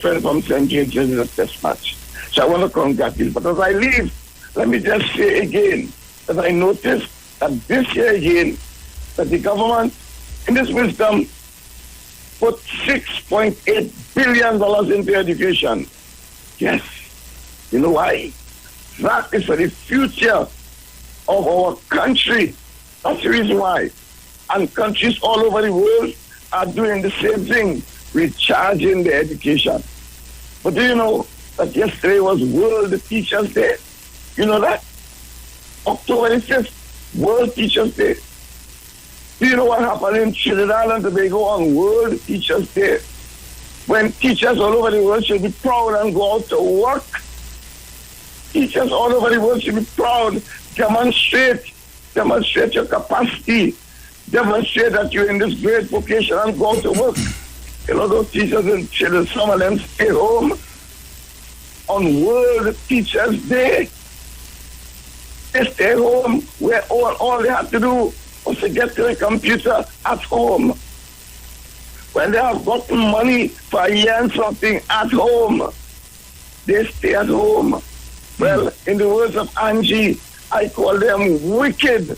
friend from St. James is a test match. So I want to congratulate. But as I leave, let me just say again that I noticed that this year again, that the government, in its wisdom, put $6.8 billion into education. Yes. You know why? That is for the future of our country. That's the reason why. And countries all over the world are doing the same thing, recharging their education. But do you know that yesterday was World Teachers Day? You know that? October 5th, World Teachers Day. Do you know what happened in Trinidad and Tobago on World Teachers Day? When teachers all over the world should be proud and go out to work. Teachers all over the world should be proud. Demonstrate your capacity. Demonstrate that you're in this great vocation and go out to work. You know, those teachers in Chile, some of them stay home on World Teachers Day. They stay home where all they have to do was to get to the computer at home. When they have gotten money for a year and something at home, they stay at home. Well, in the words of Angie, I call them wicked.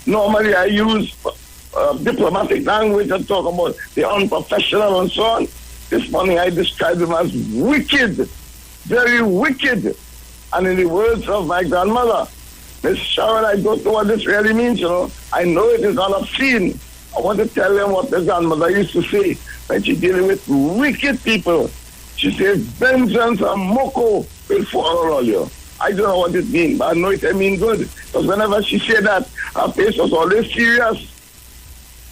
Normally I use diplomatic language and talk about the unprofessional and so on. This morning I describe them as wicked, very wicked. And in the words of my grandmother, Miss Sharon, I don't know what this really means, you know. I know it is not obscene. I want to tell them what the grandmother used to say when she's dealing with wicked people. She says, vengeance and moko will fall on you. I don't know what it means, but I know it means good. Because whenever she said that, her face was always serious.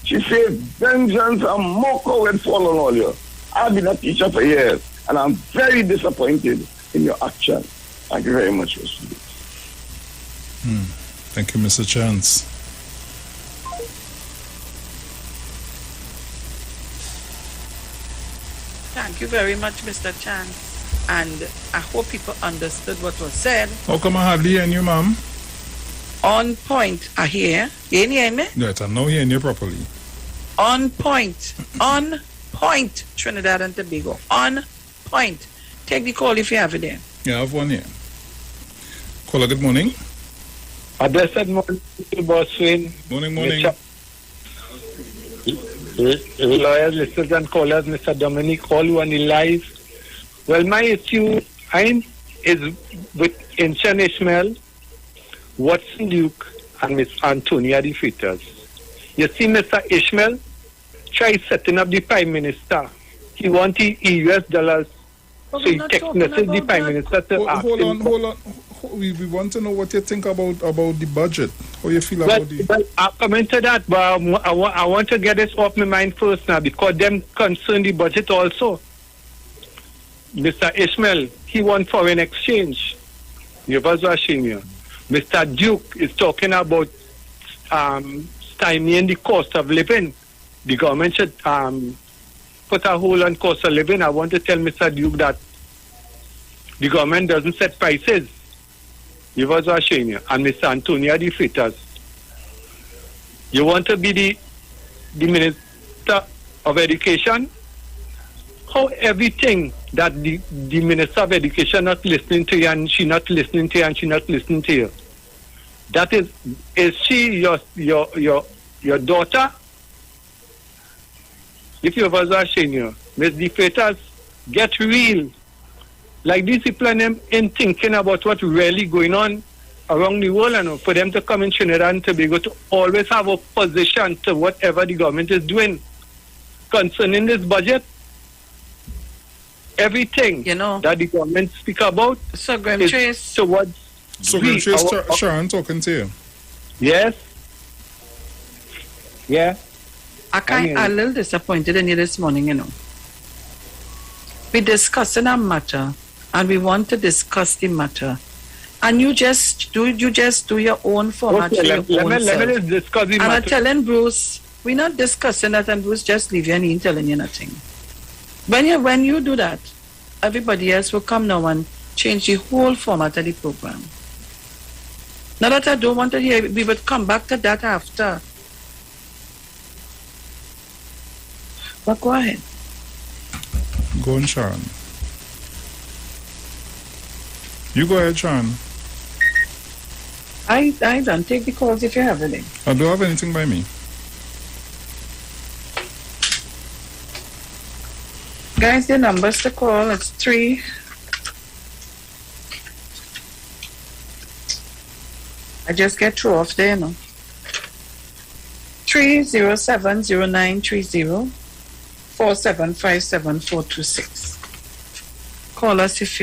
She said, vengeance and moko will fall on all you. I've been a teacher for years, and I'm very disappointed in your action. Thank you very much, Mr. Felix. Thank you, Mr. Chance. Thank you very much, Mr. Chance. And I hope people understood what was said. How come I hardly hear you, ma'am? On point, I hear. You hear me? Yes, I'm now hearing you properly. On point. On point, Trinidad and Tobago. On point. Take the call if you have it there. Yeah, I have one here. Caller, good morning. A blessed morning to Boss Wayne. Morning. Loyal listeners and callers, Mr. Dominic, all who are on the live. Well, my issue is with Ancient Ishmael, Watson Duke, and Miss Antonia the Fritters. You see, Mr. Ishmael try setting up the Prime Minister. He wanted US dollars, so he text message the Prime Minister to ask him. Hold on. We want to know what you think about the budget. How you feel about the... Well, I'll comment to that, but I want to get this off my mind first now, because them concern the budget also. Mr. Ishmael, he want foreign exchange. Mr. Duke is talking about stymieing the cost of living. The government should put a hold on cost of living. I want to tell Mr. Duke that the government doesn't set prices. And Mr. Antonia the Fritters, you want to be the Minister of Education? How everything that the Minister of Education not listening to you, and she not listening to you, and she not listening to you. That is she your daughter? If you was ashamed, Miss the Fritters, get real. Like these people in thinking about what's really going on around the world, and for them to come in Trinidad and Tobago to always have opposition to whatever the government is doing concerning this budget. Everything that the government speak about is towards... So Sharon talking to you. Yes. Yeah. I'm a little disappointed in you this morning, We're discussing a matter, and we want to discuss the matter. And you just do your own format. Okay, let me discuss the matter. And I'm telling Bruce, we're not discussing that, and Bruce just leave you and he ain't telling you nothing. When you do that, everybody else will come now and change the whole format of the program. Now that I don't want to hear, we would come back to that after. But go ahead. Go on, Sharon. You go ahead, Sharon. I don't take the calls if you have any. I don't have anything by me. Guys, the numbers to call, it's 3. I just get through off there, no? 3070930 4757426. Call us if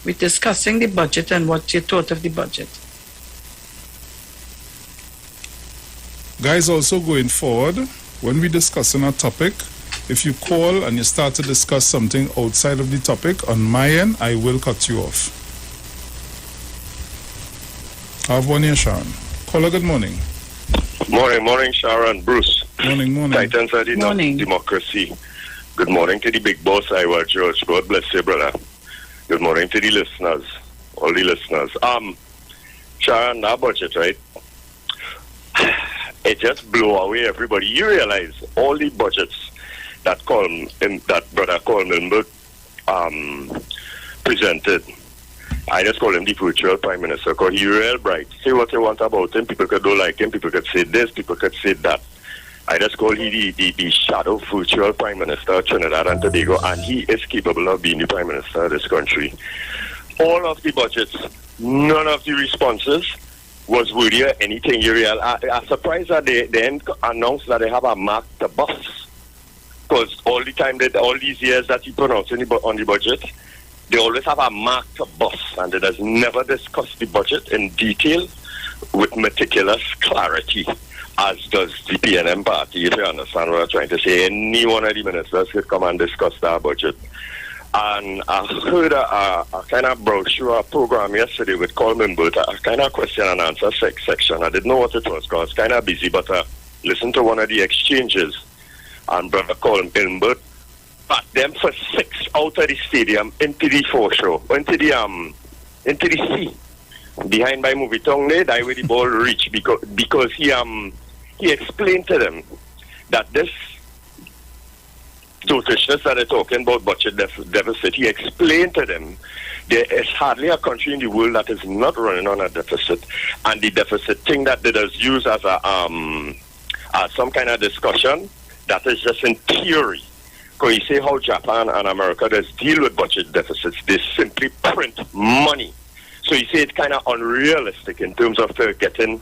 we're discussing the budget and what you thought of the budget. Guys, also going forward, when we're discussing a topic, if you call and you start to discuss something outside of the topic, on my end, I will cut you off. I have one here, Sharon. Caller, good morning. Morning, Sharon. Bruce. Morning. Titans of the democracy. Good morning to the big boss, IWER George. God bless you, brother. Good morning to the listeners, all the listeners. Sharon, that budget, right? It just blew away everybody. You realize all the budgets that Brother Coleman presented. I just call him the virtual prime minister because he's real bright. Say what you want about him. People could don't like him. People could say this. People could say that. I just call him the shadow virtual prime minister of Trinidad and Tobago, and he is capable of being the prime minister of this country. All of the budgets, none of the responses was worthy of anything. You real. I'm surprised that they announced that they have a mark to bus. Because all the time, all these years that he pronounced on the budget, they always have a mark to bus, and it has never discussed the budget in detail with meticulous clarity, as does the PNM party, if you understand what I'm trying to say. Any one of the ministers could come and discuss that budget. And I heard a kind of brochure program yesterday with Coleman, but a kind of question and answer section. I didn't know what it was because I was kind of busy, but I listened to one of the exchanges. And Brother Coleman, but them for 6 out of the stadium into the foreshore, into the sea, behind by movie tongue there, that way the ball reach because he explained to them that this dotishness that they're talking about budget deficit, he explained to them there is hardly a country in the world that is not running on a deficit, and the deficit thing that they just use as some kind of discussion, that is just in theory. Because you say how Japan and America does deal with budget deficits, they simply print money. So you say it's kind of unrealistic in terms of getting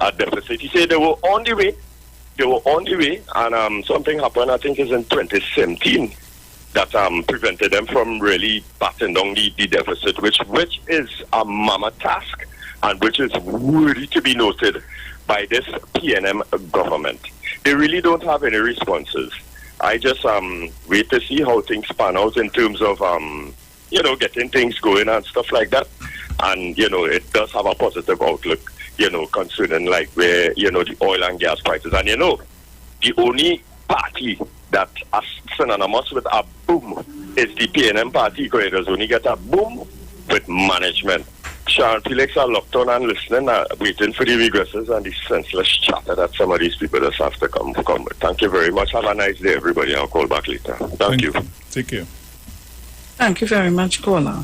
a deficit. You say they were on the way, and something happened, I think it's in 2017, that prevented them from really batting down the deficit, which is a mammoth task, and which is worthy to be noted by this PNM government. They really don't have any responses. I just wait to see how things pan out in terms of, getting things going and stuff like that. And, it does have a positive outlook, concerning like where, the oil and gas prices. And, the only party that is synonymous with a boom is the PNM party, because it does only get a boom with management. Sharon, Felix are locked on and listening, waiting for the regresses and the senseless chatter that some of these people just have to come with. Thank you very much. Have a nice day, everybody. I'll call back later. Thank you. Take care. Thank you very much, caller.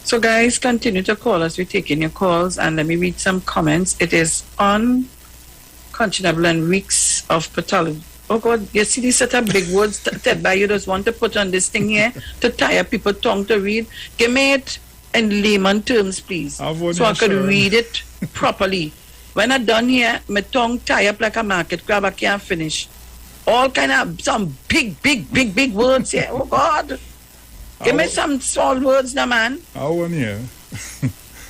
So, guys, continue to call us. We're taking your calls, and let me read some comments. It is unconscionable and reeks of pathology. Oh, God, you see these set of big words that by you just want to put on this thing here to tire people's tongue to read. Give me it in layman terms, please, so I could read it properly. When I'm done here, my tongue tie up like a market crab. I can't finish. All kind of some big words here. Oh God, give me some small words now, man. I want here.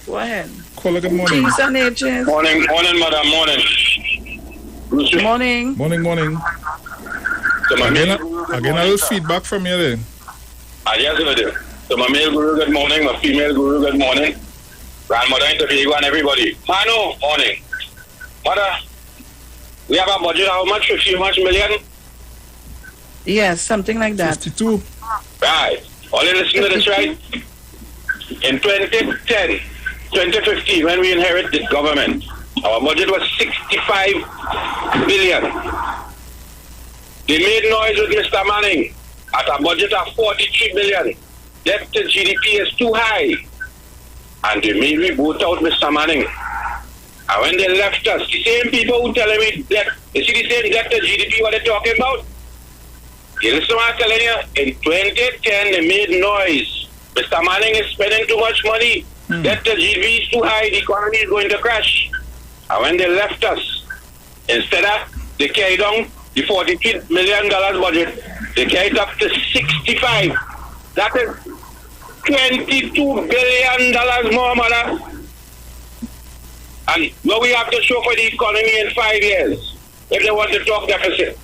Go ahead. Caller, good morning. Peace and ages. Morning, madam. Morning. Morning. Again, a little feedback from you then. Yes, I do. So my male guru, good morning. My female guru, good morning. Grandmother in Tobago and everybody. Mano, morning. Mother, we have a budget how much? 50 million? Yes, something like that. 52. Right. All you listen to this, right? In 2015, when we inherited this government, our budget was 65 billion. They made noise with Mr. Manning at a budget of 43 billion. Debt to GDP is too high. and they made me vote out Mr. Manning. And when they left us, the same people who telling me that, you see the same debt to GDP what they're talking about? You listen to what I'm telling you? In 2010, they made noise. Mr. Manning is spending too much money. Debt to GDP is too high. The economy is going to crash. And when they left us, instead of they carried on the $43 million budget, they carried up to 65. That is $22 billion more, mother. And what we have to show for the economy in 5 years, if they want to talk deficit.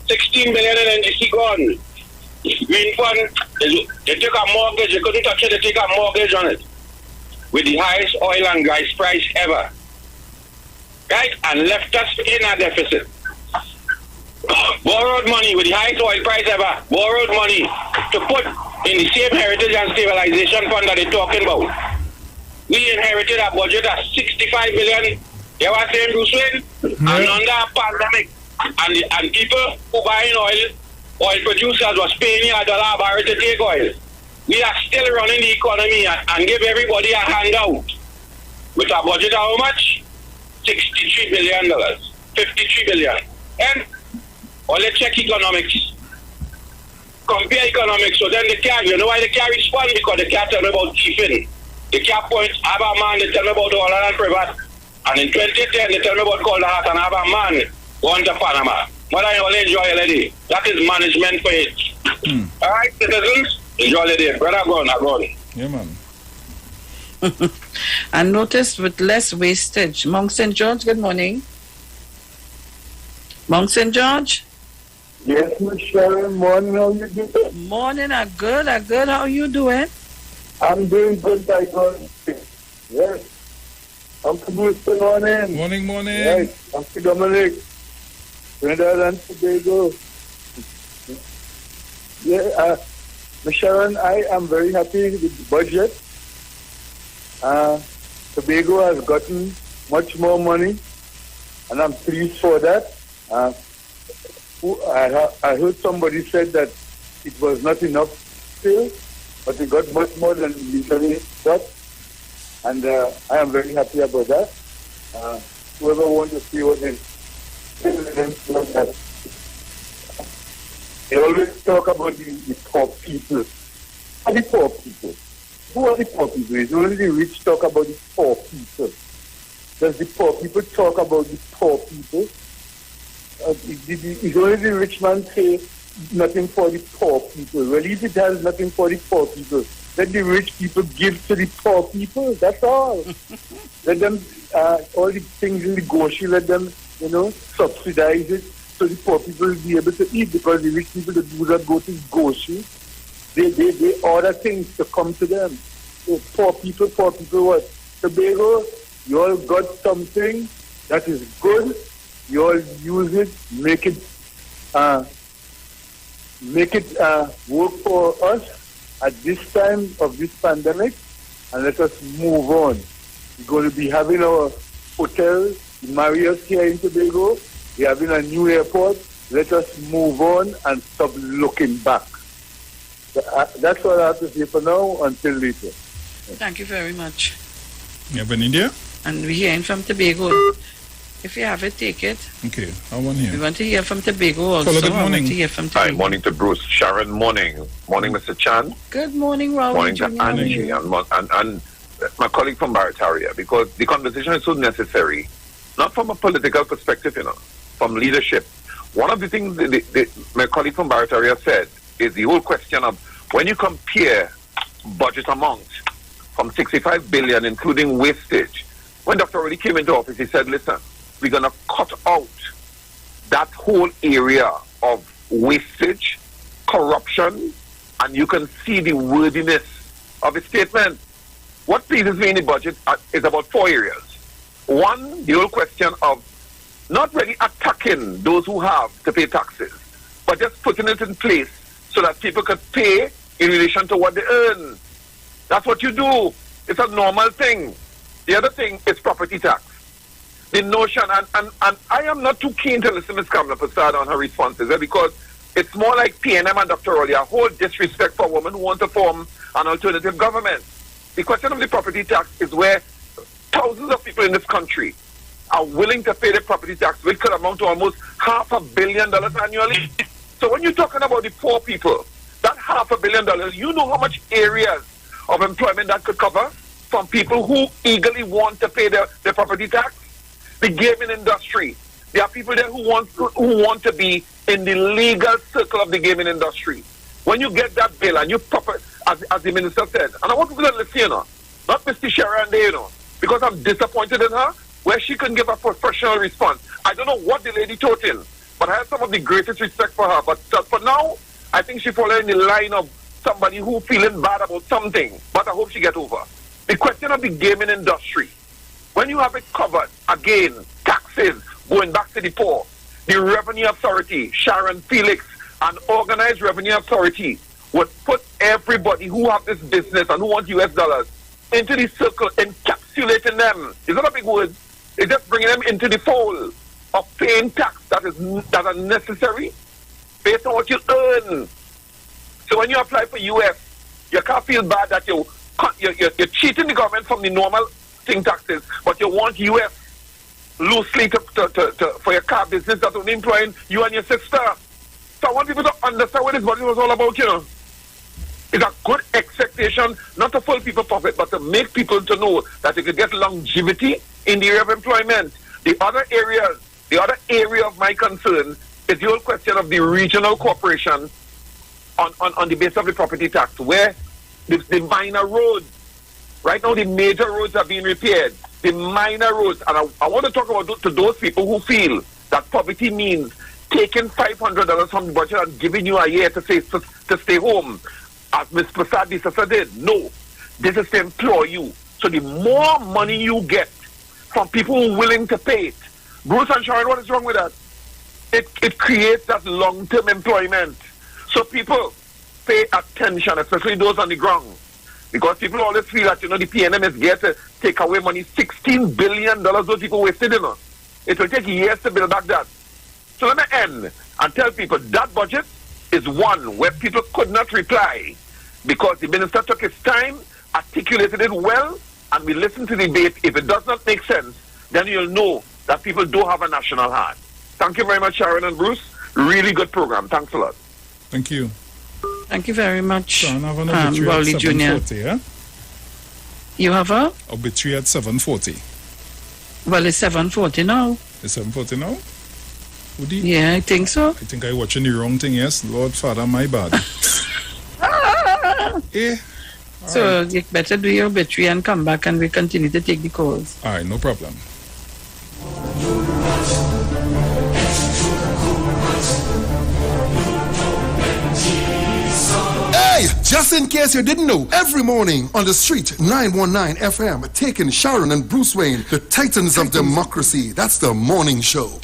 16 billion in NGC gone. Green fund, they took a mortgage, they couldn't touch it, they take a mortgage on it. With the highest oil and gas price ever. Right? And left us in a deficit. Borrowed money with the highest oil price ever. Borrowed money to put in the same heritage and stabilization fund that they're talking about. We inherited a budget of 65 billion. You were saying, Bruce Wayne? And under a pandemic, and people who buying oil producers was paying $1 a barrel to take oil. We are still running the economy and give everybody a handout. With a budget of how much? $63 billion. $53 billion. And all let's check economics. Compare economics. So then they can't, you know why they can't respond? Because they can't tell me about chiefing. They can't point, have a man, they tell me about Holland and Privat. And in 2010, they tell me about Calder Hat and have a man going to Panama. But I only enjoy a lady. That is management for it. All right, citizens, enjoy a lady. Brother, go on. Yeah, man. And notice with less wastage. Monk St. George, good morning. Monk St. George? Yes, Miss Sharon. Morning, how you doing? Morning, I'm good. How you doing? I'm doing good, by God. Yes. Uncle Bruce, good morning. Morning. Yes, Uncle Dominic. Trinidad and Tobago. Yeah, Miss Sharon, I am very happy with the budget. Tobago has gotten much more money, and I'm pleased for that. I heard somebody said that it was not enough still, but they got much more than initially got, and I am very happy about that. Whoever wants to see what they always talk about the poor people. Who are the poor people? Who are the poor people? It's only the rich talk about the poor people. Does the poor people talk about the poor people? It's only the rich man say nothing for the poor people. Well, if it has nothing for the poor people, let the rich people give to the poor people. That's all. Let them, all the things in the grocery, let them, subsidize it so the poor people will be able to eat, because the rich people that do not go to grocery, they order things to come to them. So poor people what? Tobago, you all got something that is good. You all use it, make it work for us at this time of this pandemic, and let us move on. We're going to be having our hotel, Marriott here in Tobago. We're having a new airport. Let us move on and stop looking back. That's all I have to say for now, until later. Thank you very much. You have an India? And we're hearing from Tobago. If you have it, take it. Okay, I want to hear. We want to hear from Tobago also. Good morning. I want to hear from Tobago. Hi, morning to Bruce. Sharon, morning. Morning, Mr. Chan. Good morning, Raul. Morning to Angie and my colleague from Barataria, because the conversation is so necessary, not from a political perspective, from leadership. One of the things my colleague from Barataria said is the whole question of when you compare budget amount from 65 billion, including wastage. When Dr. Roddy came into office, he said, listen, we're going to cut out that whole area of wastage, corruption, and you can see the worthiness of his statement. What pleases me in the budget is about 4 areas. One, the whole question of not really attacking those who have to pay taxes, but just putting it in place so that people could pay in relation to what they earn. That's what you do. It's a normal thing. The other thing is property tax. The notion, and I am not too keen to listen to Ms. Kamala Prasad on her responses, because it's more like PNM and Dr. Roddy, a whole disrespect for women who want to form an alternative government. The question of the property tax is where thousands of people in this country are willing to pay the property tax, which could amount to almost $500 million annually. So when you're talking about the poor people, that $500 million, you know how much areas of employment that could cover from people who eagerly want to pay their property tax. The gaming industry. There are people there who want to be in the legal circle of the gaming industry. When you get that bill and you as the minister said, and I want people to listen, you know, not Mr. Sharon there, you know, because I'm disappointed in her, where she couldn't give a professional response. I don't know what the lady told him, but I have some of the greatest respect for her. But for now, I think she followed in the line of somebody who feeling bad about something, but I hope she get over. The question of the gaming industry, when you have it covered, again, taxes, going back to the poor, the revenue authority, Sharon, Felix, and organized revenue authority would put everybody who have this business and who want US dollars into the circle, encapsulating them. It's not a big word. It's just bringing them into the fold of paying tax that are necessary based on what you earn. So when you apply for US, you can't feel bad that you're cheating the government from the normal thing taxes, but you want US loosely for your car business that's only employing you and your sister. So I want people to understand what this body was all about, you know. It's a good expectation, not to full people profit, but to make people to know that they could get longevity in the area of employment. The other area of my concern is the whole question of the regional corporation on the basis of the property tax, where the minor roads, right now the major roads are being repaired, the minor roads, and I want to talk about to those people who feel that poverty means taking $500 from the budget and giving you a year to stay home, as Ms. Prasad Disasa did. No, this is to employ you. So the more money you get from people who are willing to pay it, Bruce and Sharon, what is wrong with that? It creates that long-term employment. So people pay attention, especially those on the ground. Because people always feel that, you know, the PNM is here to take away money. $16 billion those people wasted, you know. It will take years to build back that. So let me end and tell people that budget is one where people could not reply because the minister took his time, articulated it well, and we listened to the debate. If it does not make sense, then you'll know that people do have a national heart. Thank you very much, Sharon and Bruce. Really good program. Thanks a lot. Thank you. Thank you very much, Sharon, I have an obituary at 7:40, yeah? You have a? Obituary at 7:40. Well, it's 7:40 now. It's 7:40 now? Yeah, I think so. I think I'm watching the wrong thing, yes. Lord Father, my bad. So right. You better do your obituary and come back and we continue to take the calls. All right, no problem. Hey, just in case you didn't know, every morning on the street, 919 FM, taking Sharon and Bruce Wayne, the titans of democracy. That's the morning show.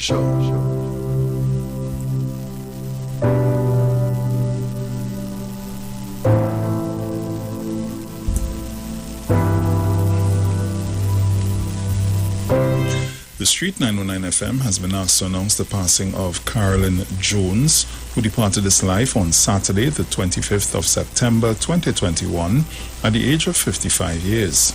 The Street 919 FM has been asked to announce the passing of Carolyn Jones, who departed this life on Saturday, the 25th of September 2021, at the age of 55 years.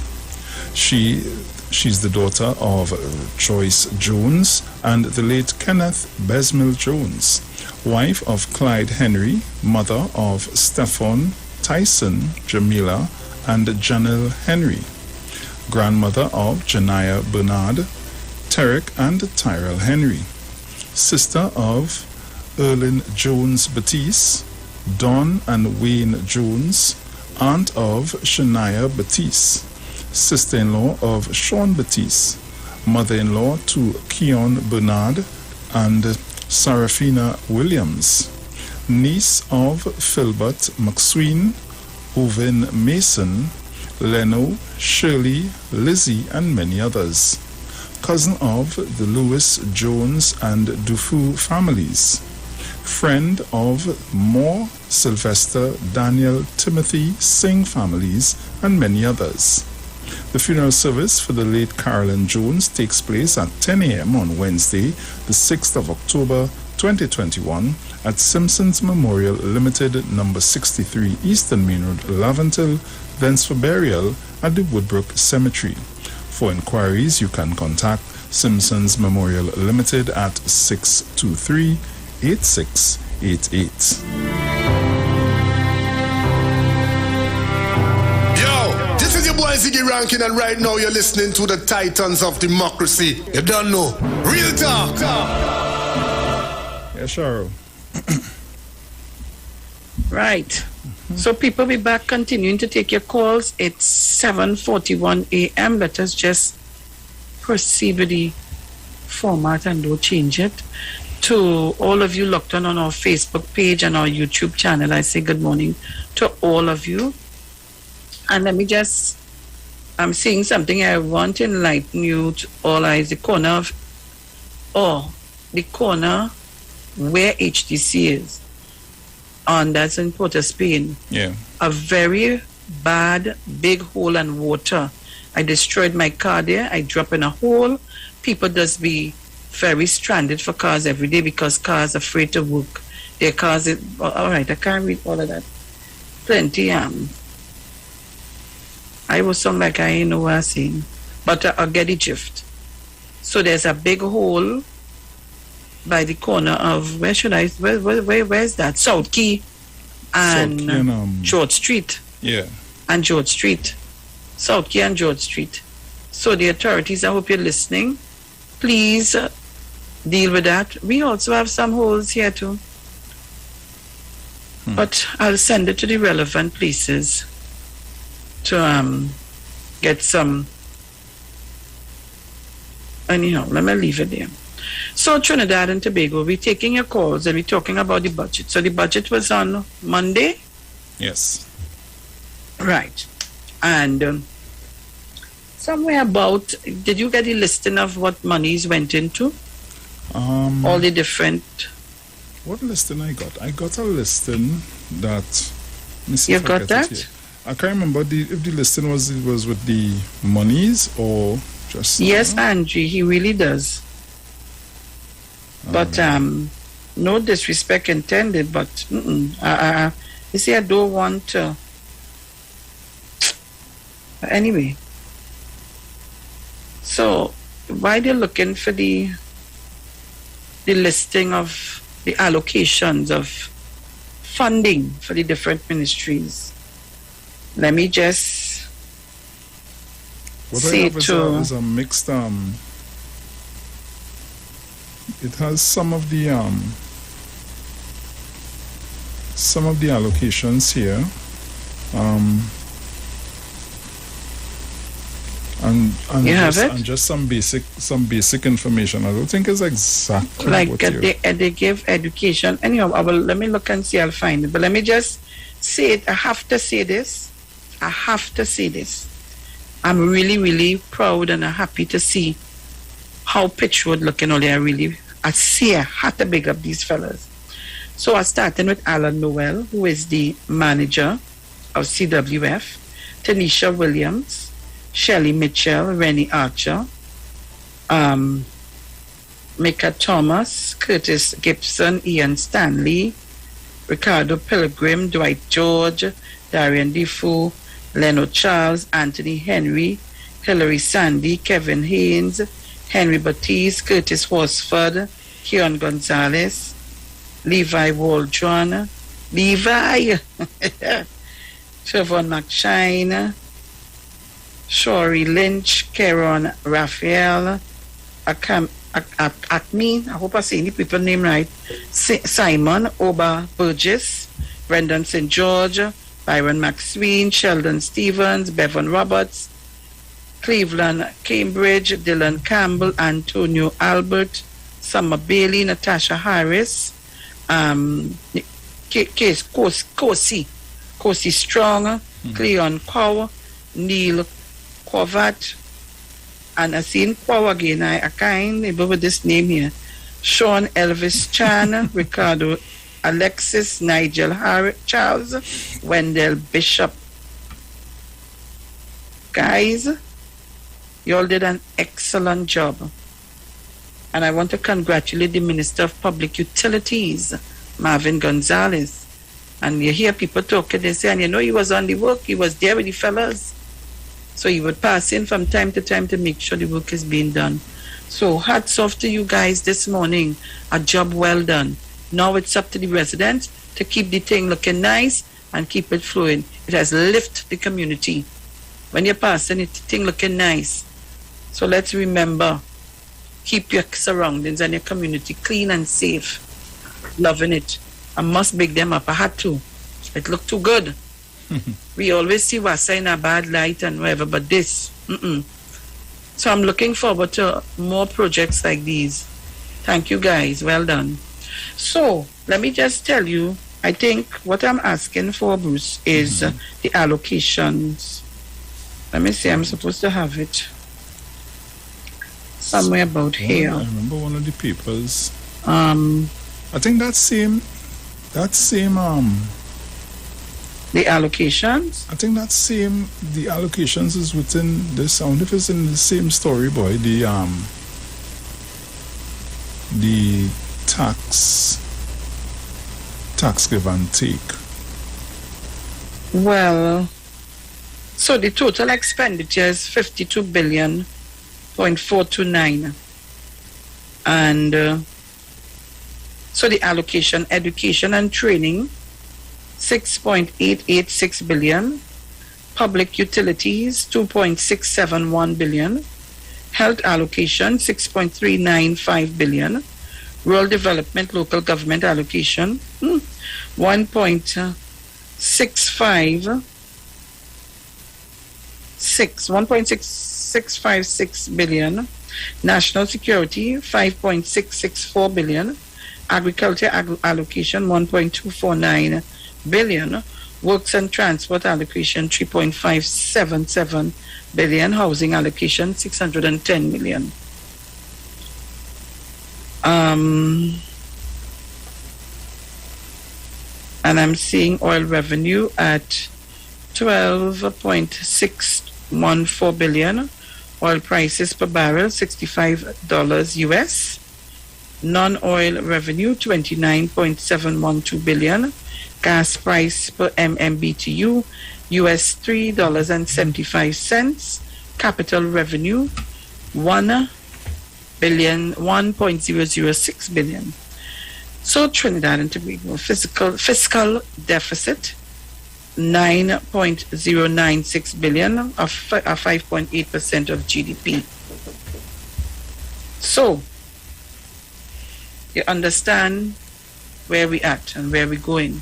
She's the daughter of Joyce Jones and the late Kenneth Besmill Jones, wife of Clyde Henry, mother of Stephon, Tyson, Jamila, and Janelle Henry, grandmother of Janiyah Bernard, Tarek and Tyrell Henry, sister of Erlin Jones Batiste, Don and Wayne Jones, aunt of Shania Batiste, sister-in-law of Sean Batiste, mother-in-law to Keon Bernard and Sarafina Williams, niece of Philbert McSween, Owen Mason, Leno, Shirley, Lizzie, and many others. Cousin of the Lewis, Jones, and Dufu families. Friend of Moore, Sylvester, Daniel, Timothy, Singh families, and many others. The funeral service for the late Carolyn Jones takes place at 10 a.m. on Wednesday, the 6th of October, 2021 at Simpsons Memorial Limited, number 63 Eastern Main Road, Laventille, thence for burial at the Woodbrook Cemetery. For inquiries, you can contact Simpsons Memorial Limited at 623-8688. This is your boy Ziggy Rankin, and right now you're listening to the Titans of Democracy. You don't know. Real talk. Yeah, Sharon. Right. So people be back continuing to take your calls. It's 7:41 a.m. Let us just proceed with the format and don't change it. To all of you locked on our Facebook page and our YouTube channel, I say good morning to all of you. And let me just, I'm seeing something I want to enlighten you to all eyes. The corner where HTC is, and that's in Port of Spain. Yeah. A very bad big hole and water. I destroyed my car there. I drop in a hole. People just be very stranded for cars every day because cars are afraid to work. Their cars, all right, I can't read all of that. Plenty, I was sound like I ain't know what I'm saying, but I'll get the drift. So there's a big hole by the corner of, where's that? South Key and George Street. Yeah. And George Street. South Key and George Street. So the authorities, I hope you're listening. Please deal with that. We also have some holes here too. But I'll send it to the relevant places to get some. Anyhow, let me leave it there. So Trinidad and Tobago, we're taking your calls and we're talking about the budget. So the budget was on Monday? Yes. Right. And somewhere about, did you get a listing of what monies went into? All the different... What listing I got? I got a listing that... You got that? I can't remember if the listing was with the monies or just... Yes, Angie, he really does. But no disrespect intended, but you see, I don't want to... Anyway. So, why they're looking for the listing of the allocations of funding for the different ministries? Let me just say to... Is a mixed... It has some of the allocations here, and you just, have it? And just some basic information. I don't think it's exactly like what they give education. Anyhow, let me look and see. I'll find it. But let me just say it. I have to say this. I'm really, really proud and happy to see how Pitchwood looking all there. I had to big up these fellas. So I started with Alan Noel, who is the manager of CWF, Tanisha Williams, Shelley Mitchell, Rennie Archer, Micah Thomas, Curtis Gibson, Ian Stanley, Ricardo Pilgrim, Dwight George, Darian Defoe, Leonard Charles, Anthony Henry, Hilary Sandy, Kevin Haynes, Henry Batiste, Curtis Horsford, Keon Gonzalez, Levi Waldron, Trevon McShine, Shori Lynch, Karen Raphael, Acme, I hope I say the people name right, Simon Oba Burgess, Brendan St. George, Byron McSween, Sheldon Stevens, Bevan Roberts, Cleveland Cambridge, Dylan Campbell, Antonio Albert, Summer Bailey, Natasha Harris, Kosi Strong, Cleon Cow, Neil Kovat, and I seen Cow again. I can't remember with this name here. Sean Elvis Chan, Ricardo Alexis, Nigel Charles, Wendell Bishop. Guys, you all did an excellent job. And I want to congratulate the Minister of Public Utilities, Marvin Gonzalez. And you hear people talking, they say, and you know he was on the work, he was there with the fellas. So he would pass in from time to time to make sure the work is being done. So hats off to you guys this morning. A job well done. Now it's up to the residents to keep the thing looking nice and keep it flowing. It has lifted the community. When you're passing it, the thing looking nice. So let's remember, keep your surroundings and your community clean and safe. Loving it. I must big them up. I had to. It looked too good. We always see Wassa in a bad light and whatever, but this, So I'm looking forward to more projects like these. Thank you guys. Well done. So let me just tell you, I think what I'm asking for, Bruce, is the allocations. Let me see, I'm supposed to have it somewhere about here. I remember one of the papers. I think that same the allocations? I think the allocations is within this. I wonder if it's in the same story, boy. The tax give and take. Well, so the total expenditure is 52 billion point 429, and so the allocation, education and training, 6.886 billion, public utilities, 2.671 billion, health allocation, 6.395 billion, rural development, local government allocation, 1.656 billion, national security, 5.664 billion, agriculture allocation, 1.249 billion, works and transport allocation, 3.577 billion, housing allocation, 610 million. And I'm seeing oil revenue at 12.614 billion, oil prices per barrel $65 US, non-oil revenue 29.712 billion, gas price per MMBTU US $3.75, capital revenue 1.006 billion. So Trinidad and Tobago fiscal deficit 9.096 billion, of 5.8% of GDP. So you understand where we at and where we're going.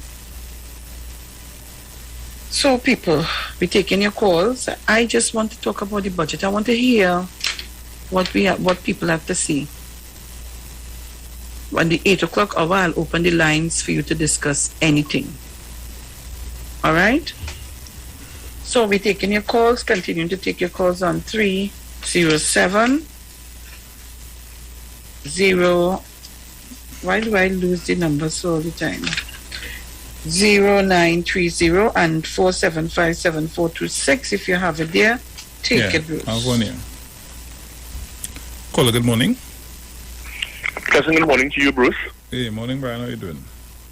So people, we're taking your calls. I just want to talk about the budget. I want to hear what people have to say. When the 8 o'clock hour, I'll open the lines for you to discuss anything. All right? So we're taking your calls, continuing to take your calls on 307 0. Why do I lose the numbers all the time? 0930 and 4757426. If you have it there, take it, Bruce. I have one here. Caller, good morning. Pleasant good morning to you, Bruce. Hey, morning, Brian. How are you doing?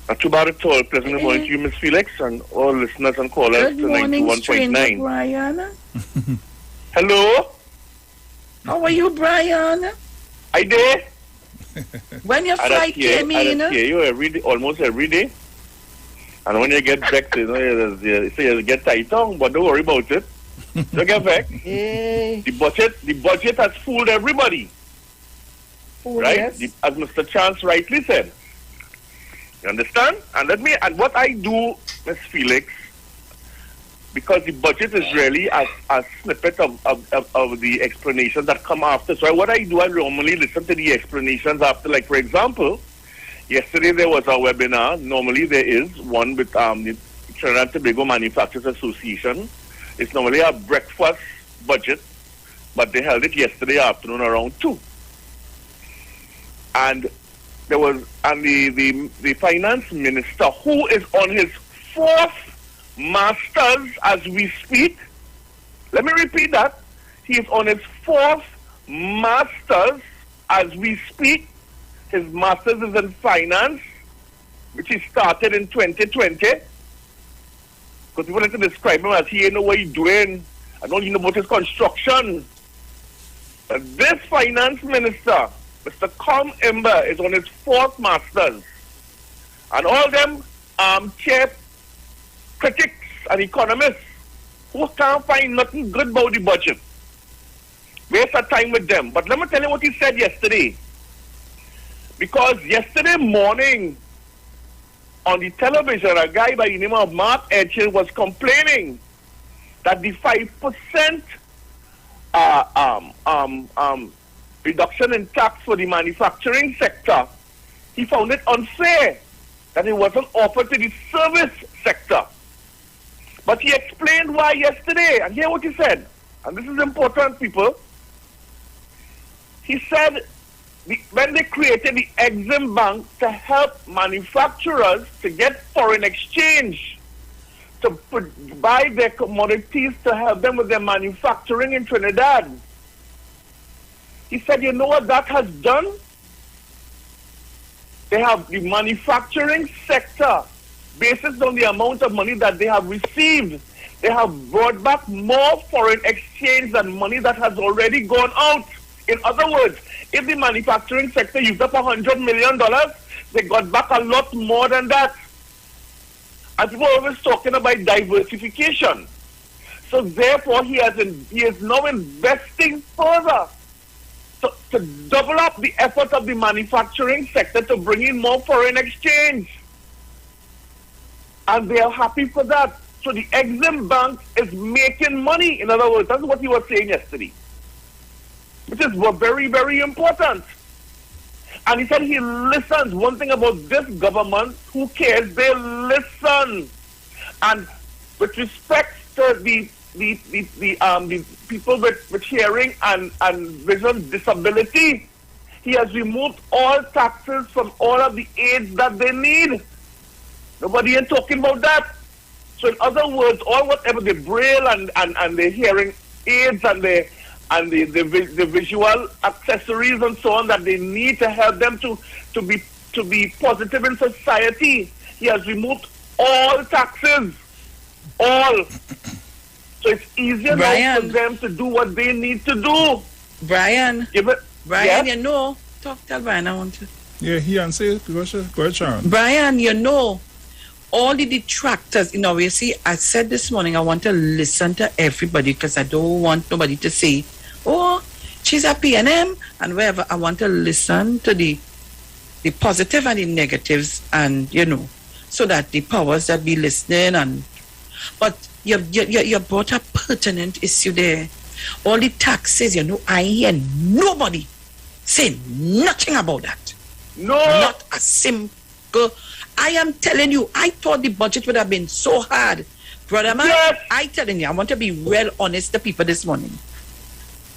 Not too bad at all. Pleasant good morning to you, Miss Felix, and all listeners and callers Good to morning, 91.9. Brian. Hello? How are you, Brian? I did. When your flight came in? I hear you almost every day. And when you get back, you say you get tight tongue, but don't worry about it. You get back. Hey. The budget has fooled everybody. Right? Yes. As Mr. Chance rightly said. You understand? And what I do, Ms. Felix, because the budget is really a snippet of the explanations that come after. So what I do, I normally listen to the explanations after. Like, for example, yesterday there was a webinar. Normally there is one with the Trinidad and Tobago Manufacturers Association. It's normally a breakfast budget, but they held it yesterday afternoon around 2. And there was the finance minister, who is on his 4th masters as we speak. Let me repeat that. He is on his 4th masters as we speak, his master's is in finance, which he started in 2020. Because people like to describe him as he ain't know what he's doing. I don't even know about his construction. But this finance minister, Mr. Com Imber, is on his 4th master's. And all them armchair critics and economists who can't find nothing good about the budget. Waste our time with them. But let me tell you what he said yesterday. Because yesterday morning on the television, a guy by the name of Mark Edghill was complaining that the 5% reduction in tax for the manufacturing sector, he found it unfair that it wasn't offered to the service sector. But he explained why yesterday, and hear what he said, and this is important, people. He said when they created the Exim Bank to help manufacturers to get foreign exchange, to buy their commodities to help them with their manufacturing in Trinidad, he said, you know what that has done? They have the manufacturing sector, based on the amount of money that they have received, they have brought back more foreign exchange than money that has already gone out. In other words, if the manufacturing sector used up $100 million, they got back a lot more than that. And people are always talking about diversification. So therefore, he is now investing further to double up the effort of the manufacturing sector to bring in more foreign exchange. And they are happy for that. So the Exim Bank is making money. In other words, that's what he was saying yesterday, which is very, very important. And he said he listens. One thing about this government, who cares? They listen. And with respect to the people with hearing and vision disability, he has removed all taxes from all of the aids that they need. Nobody is talking about that. So in other words, whatever the braille and the hearing aids and the visual accessories and so on that they need to help them to be positive in society, he has removed all taxes. All. So it's easier now for them to do what they need to do. Brian, yes? you know, tell Brian, I want to. Yeah, he answered. Go ahead, Sharon. Brian, you know, all the detractors, you know, you see, I said this morning, I want to listen to everybody because I don't want nobody to say, oh, she's a PNM and wherever. I want to listen to the positive and the negatives, and, you know, so that the powers that be listening but you brought a pertinent issue there. All the taxes, you know, I hear nobody say nothing about that. No. Not a single. I am telling you, I thought the budget would have been so hard. Brother man, yes. I telling you, I want to be real honest to people this morning.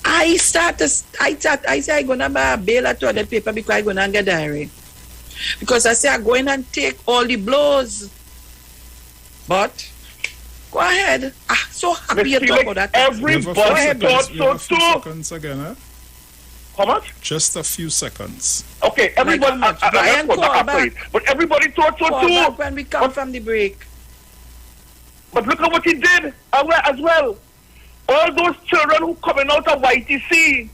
I say I'm going to buy a bail at toilet paper because I'm going to get diarrhea. Because I say I'm going and take all the blows. But go ahead. So happy you talk about that. Everybody thought so too. Seconds again, huh? How much? Just a few seconds. Okay, everybody. Brian, call back. But everybody thought so call too. Back when we come from the break. But look at what he did as well. All those children who coming out of YTC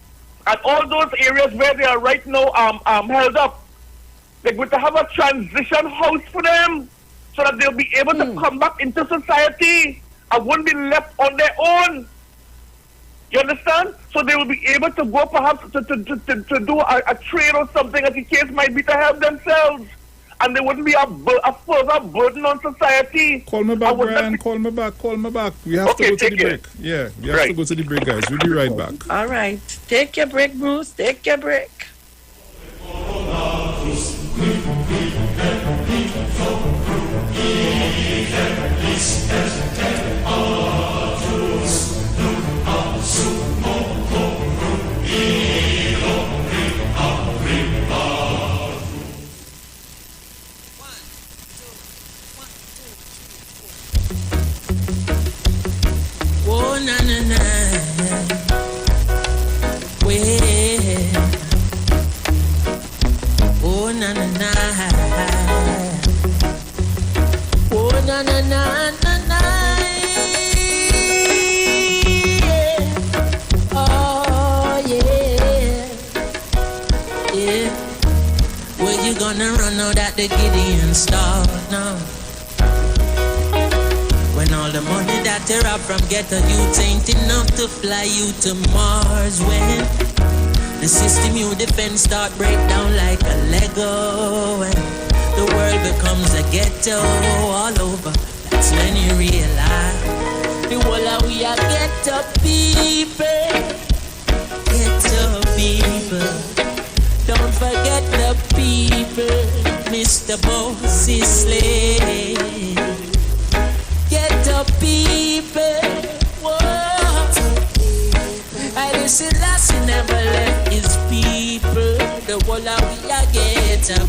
and all those areas where they are right now held up, they're going to have a transition house for them, so that they'll be able to come back into society and won't be left on their own. You understand? So they will be able to go perhaps to do a trade or something, as the case might be, to help themselves. And they wouldn't be a further burden on society. Call me back, Brian. Call me back. We have to go to the break. Yeah, we have to go to the break, guys. We'll be right back. All right. Take your break, Bruce. Take your break. Oh, na na na, well, run out at the Gideon start now. When all the money that you rob from ghetto youth ain't enough to fly you to Mars. When the system you defend start break down like a Lego, and the world becomes a ghetto all over. That's when you realize the whole of we are ghetto people. Ghetto people. Don't forget the people. Mr. Boss's slave. Ghetto people. Whoa. I listen, last he never left his people. The whole of we are ghetto.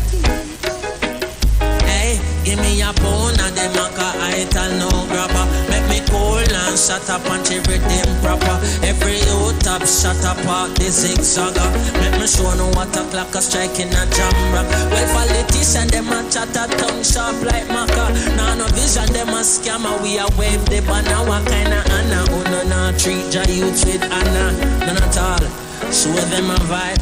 Hey, give me a pound and them a I tell no grabber. Make me cool and shut up and everything proper. Every youth top shut up out the zigzagger. Make me show no what a clock a striking a jam rock. Well, politician them a chatter tongue sharp like maca. Now no vision them a scammer. We a wave the banner. What kind of Anna? Oh no, no, treat your youth with Anna. None at all. Show them a vibe.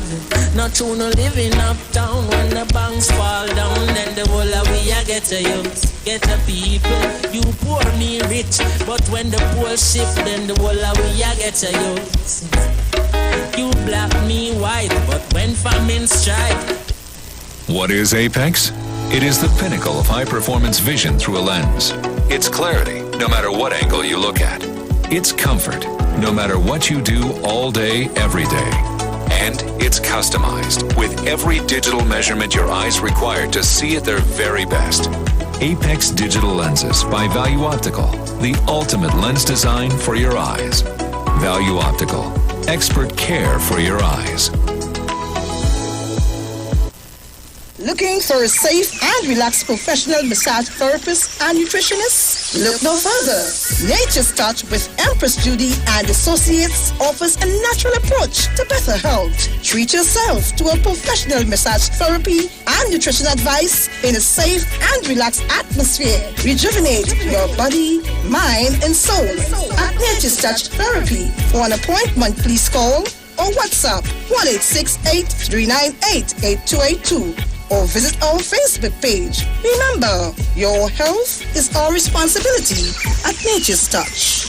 Not true, no living uptown. When the banks fall down, then the whole of we a get a youth, get a people. You poor, me rich, but when the poor shift, then the whole of we a get a youth. You black, me white, but when famine strike. What is Apex? It is the pinnacle of high-performance vision through a lens. It's clarity, no matter what angle you look at. It's comfort, no matter what you do all day, every day. And it's customized with every digital measurement your eyes require to see at their very best. Apex Digital Lenses by Value Optical, the ultimate lens design for your eyes. Value Optical, expert care for your eyes. Looking for a safe and relaxed professional massage therapist and nutritionist? Look no further. Nature's Touch with Empress Judy and Associates offers a natural approach to better health. Treat yourself to a professional massage therapy and nutrition advice in a safe and relaxed atmosphere. Rejuvenate your body, mind, and soul at Nature's Touch Therapy. For an appointment, please call or WhatsApp 1-868-398-8282. Or visit our Facebook page. Remember, your health is our responsibility at Nature's Touch.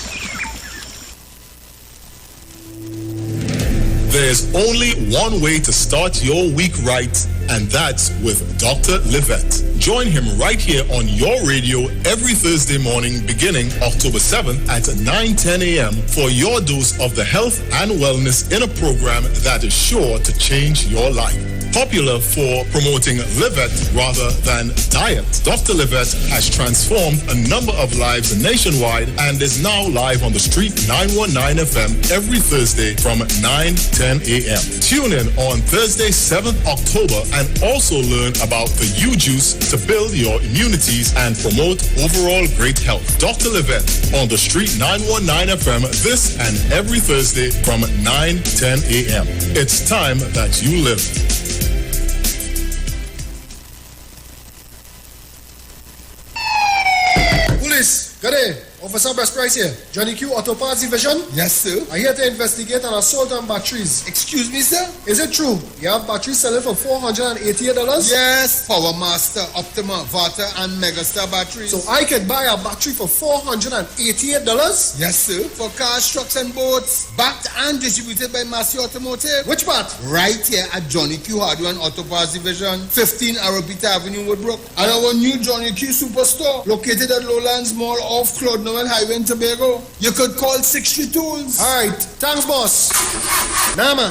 There's only one way to start your week right, and that's with Dr. Livette. Join him right here on your radio every Thursday morning beginning October 7th at 9:10 a.m. for your dose of the health and wellness in a program that is sure to change your life. Popular for promoting Livette rather than diet, Dr. Livette has transformed a number of lives nationwide and is now live on the street 919 FM every Thursday from 9:10 a.m. Tune in on Thursday, 7th October and also learn about the U-Juice to build your immunities and promote overall great health. Dr. Livette on the street 919 FM this and every Thursday from 9:10 a.m. It's time that you live. Good day. Officer Best Price here. Johnny Q Auto Parts Division? Yes, sir. I'm here to investigate an assault on batteries. Excuse me, sir? Is it true? You have batteries selling for $488? Yes. Power Master, Optima, Vata, and Megastar batteries. So I could buy a battery for $488? Yes, sir. For cars, trucks, and boats. Backed and distributed by Massey Automotive. Which part? Right here at Johnny Q Hardware and Auto Parts Division, 15 Arrowpita Avenue, Woodbrook. And our new Johnny Q Superstore, located at Lowlands Mall off Claude Noel Highway in Tobago. You could call 63 Tools. Alright, thanks boss. Nah man.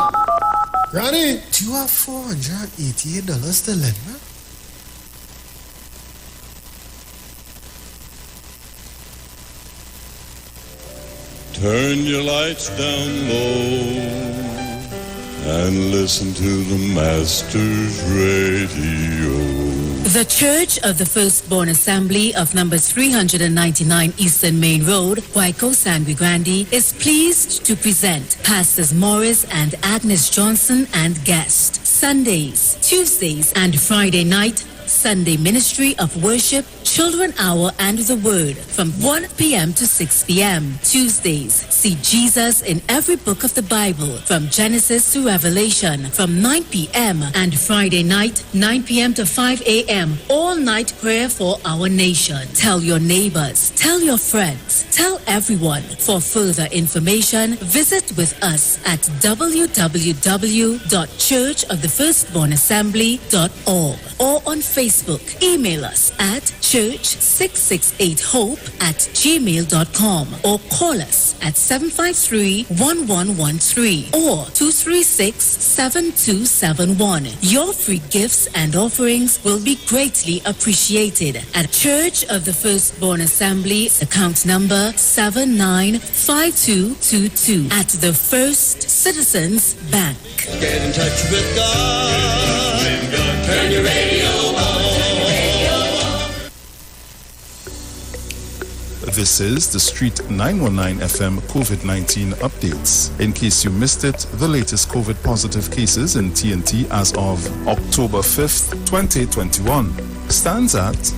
Granny, do you have $488 to lend, man? Turn your lights down low and listen to the Master's Radio. The Church of the Firstborn Assembly of number 399 Eastern Main Road, Waiko, Sangre Grande, is pleased to present Pastors Morris and Agnes Johnson and guest Sundays, Tuesdays, and Friday night Sunday Ministry of Worship Children Hour and the Word from 1 p.m. to 6 p.m. Tuesdays, see Jesus in every book of the Bible from Genesis to Revelation from 9 p.m. and Friday night, 9 p.m. to 5 a.m. All night prayer for our nation. Tell your neighbors, tell your friends, tell everyone. For further information, visit with us at www.churchofthefirstbornassembly.org or on Facebook. Email us at church668hope@gmail.com or call us at 753-1113 or 236-7271. Your free gifts and offerings will be greatly appreciated at Church of the Firstborn Assembly, account number 795222 at the First Citizens Bank. Get in touch with God. Turn your radio on. This is the Street 919 FM COVID-19 updates. In case you missed it, the latest COVID positive cases in TNT as of October 5th, 2021 stands at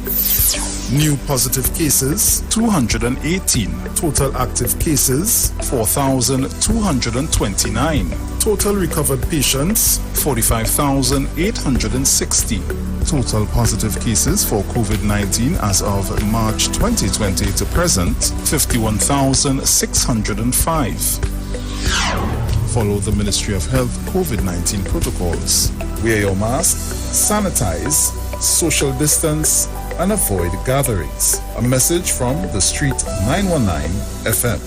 new positive cases 218, total active cases 4,229, total recovered patients 45,860. Total positive cases for COVID-19 as of March 2020 to present, 51,605. Follow the Ministry of Health COVID-19 protocols. Wear your mask, sanitize, social distance, and avoid gatherings. A message from the Street 919 FM.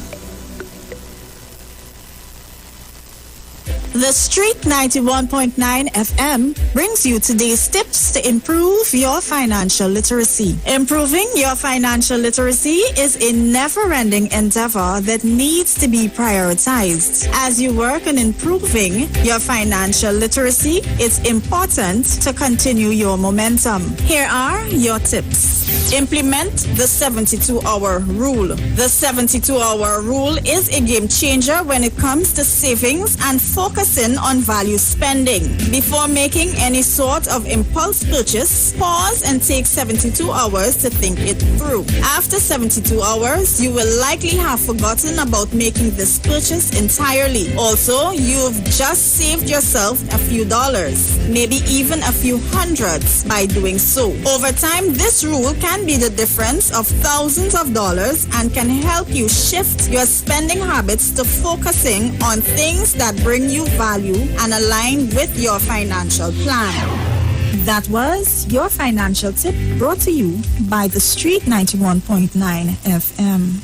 The Street 91.9 FM brings you today's tips to improve your financial literacy. Improving your financial literacy is a never-ending endeavor that needs to be prioritized. As you work on improving your financial literacy, it's important to continue your momentum. Here are your tips. Implement the 72-hour rule. The 72-hour rule is a game changer when it comes to savings and focusing on value spending. Before making any sort of impulse purchase, pause and take 72 hours to think it through. After 72 hours, you will likely have forgotten about making this purchase entirely. Also, you've just saved yourself a few dollars, maybe even a few hundreds by doing so. Over time, this rule can be the difference of thousands of dollars and can help you shift your spending habits to focusing on things that bring you value and align with your financial plan. That was your financial tip brought to you by the Street 91.9 FM.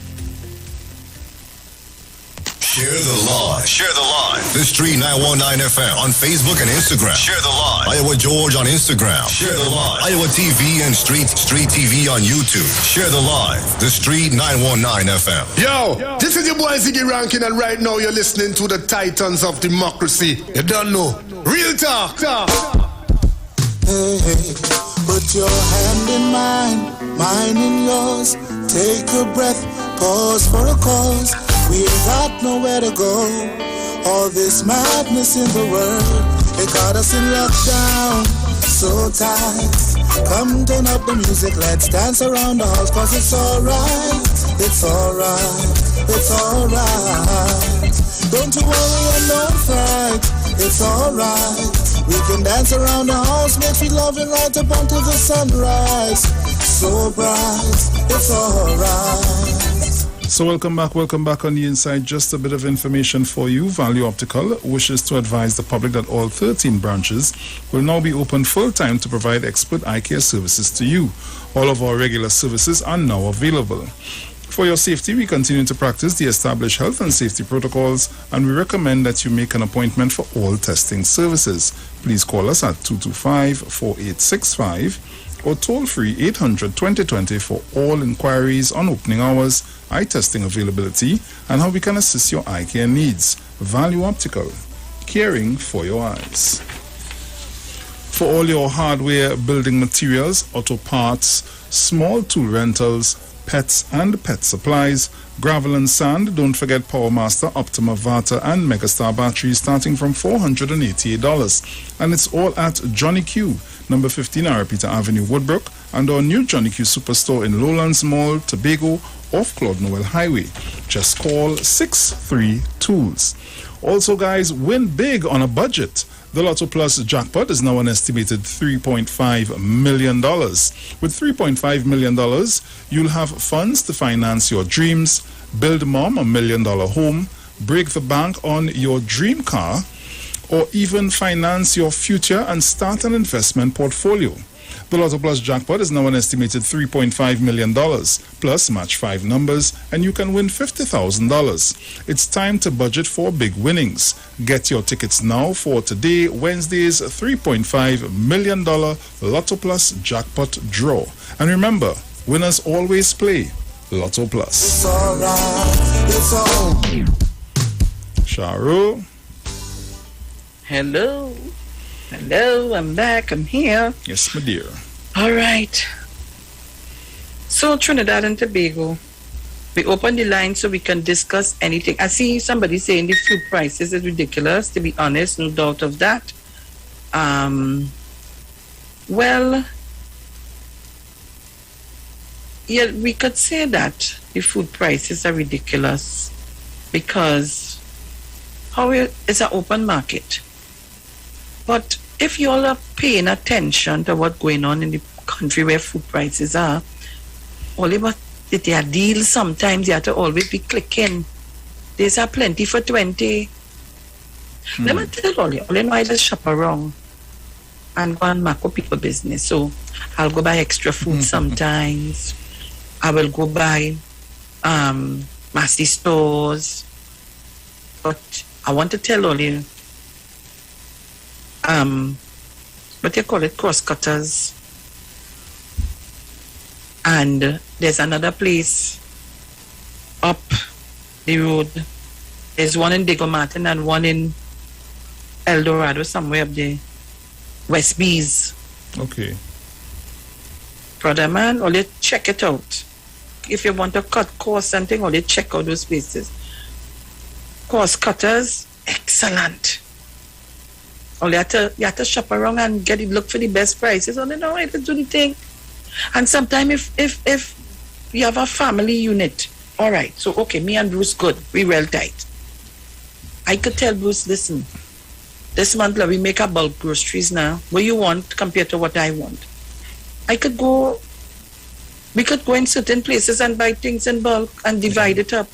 Share the live. Share the live. The Street 919 FM on Facebook and Instagram. Share the live. Iowa George on Instagram. Share the live. Iowa TV and Street TV on YouTube. Share the live. The Street 919 FM. Yo, this is your boy Ziggy Rankin, and right now you're listening to the Titans of Democracy. You don't know. Real talk. Hey, hey, put your hand in mine, mine in yours. Take a breath, pause for a cause. We ain't got nowhere to go. All this madness in the world, it got us in lockdown, so tight. Come turn up the music, let's dance around the house, cause it's alright, it's alright, it's alright. Don't you worry and don't fright, it's alright. We can dance around the house, make sweet loving right up until the sunrise. So bright, it's alright. So welcome back on the inside. Just a bit of information for you. Value Optical wishes to advise the public that all 13 branches will now be open full-time to provide expert eye care services to you. All of our regular services are now available. For your safety, we continue to practice the established health and safety protocols, and we recommend that you make an appointment for all testing services. Please call us at 225-4865 or toll-free 800-2020 for all inquiries on opening hours, eye testing availability, and how we can assist your eye care needs. Value Optical, caring for your eyes. For all your hardware, building materials, auto parts, small tool rentals, pets and pet supplies, gravel and sand. Don't forget PowerMaster, Optima Vata and Megastar batteries starting from $488. And it's all at Johnny Q, number 15 Arapita Avenue, Woodbrook, and our new Johnny Q Superstore in Lowlands Mall, Tobago, off Claude Noel Highway. Just call 63-TOOLS. Also, guys, win big on a budget. The Lotto Plus jackpot is now an estimated $3.5 million. With $3.5 million, you'll have funds to finance your dreams, build mom $1 million home, break the bank on your dream car, or even finance your future and start an investment portfolio. The Lotto Plus jackpot is now an estimated $3.5 million, plus match 5 numbers, and you can win $50,000. It's time to budget for big winnings. Get your tickets now for today, Wednesday's $3.5 million Lotto Plus jackpot draw. And remember, winners always play Lotto Plus. It's alright, it's all. Sharon. Hello, I'm back, I'm here. Yes, my dear. All right. So Trinidad and Tobago, we open the line so we can discuss anything. I see somebody saying the food prices is ridiculous, to be honest, no doubt of that. Well, yeah, we could say that the food prices are ridiculous because it's an open market. But if you all are paying attention to what's going on in the country where food prices are, only but there are deals sometimes you have to always be clicking. There's a plenty for 20. Let me tell you, all I know I just shop around and go and mark up people business. So I'll go buy extra food sometimes. I will go buy massy stores. But I want to tell all you, what you call it, cross cutters. And there's another place up the road. There's one in Diego Martin and one in El Dorado, somewhere up there. West Bees. Okay. Brother man, only check it out. If you want to cut costs and thing, only check out those places. Cost cutters, excellent. Only you have to shop around and look for the best prices. Only know how to do the thing. And sometimes if you have a family unit, all right, so okay, me and Bruce good, we well tight. I could tell Bruce, listen, this month we make our bulk groceries now. What you want compared to what I want? We could go in certain places and buy things in bulk and divide it up.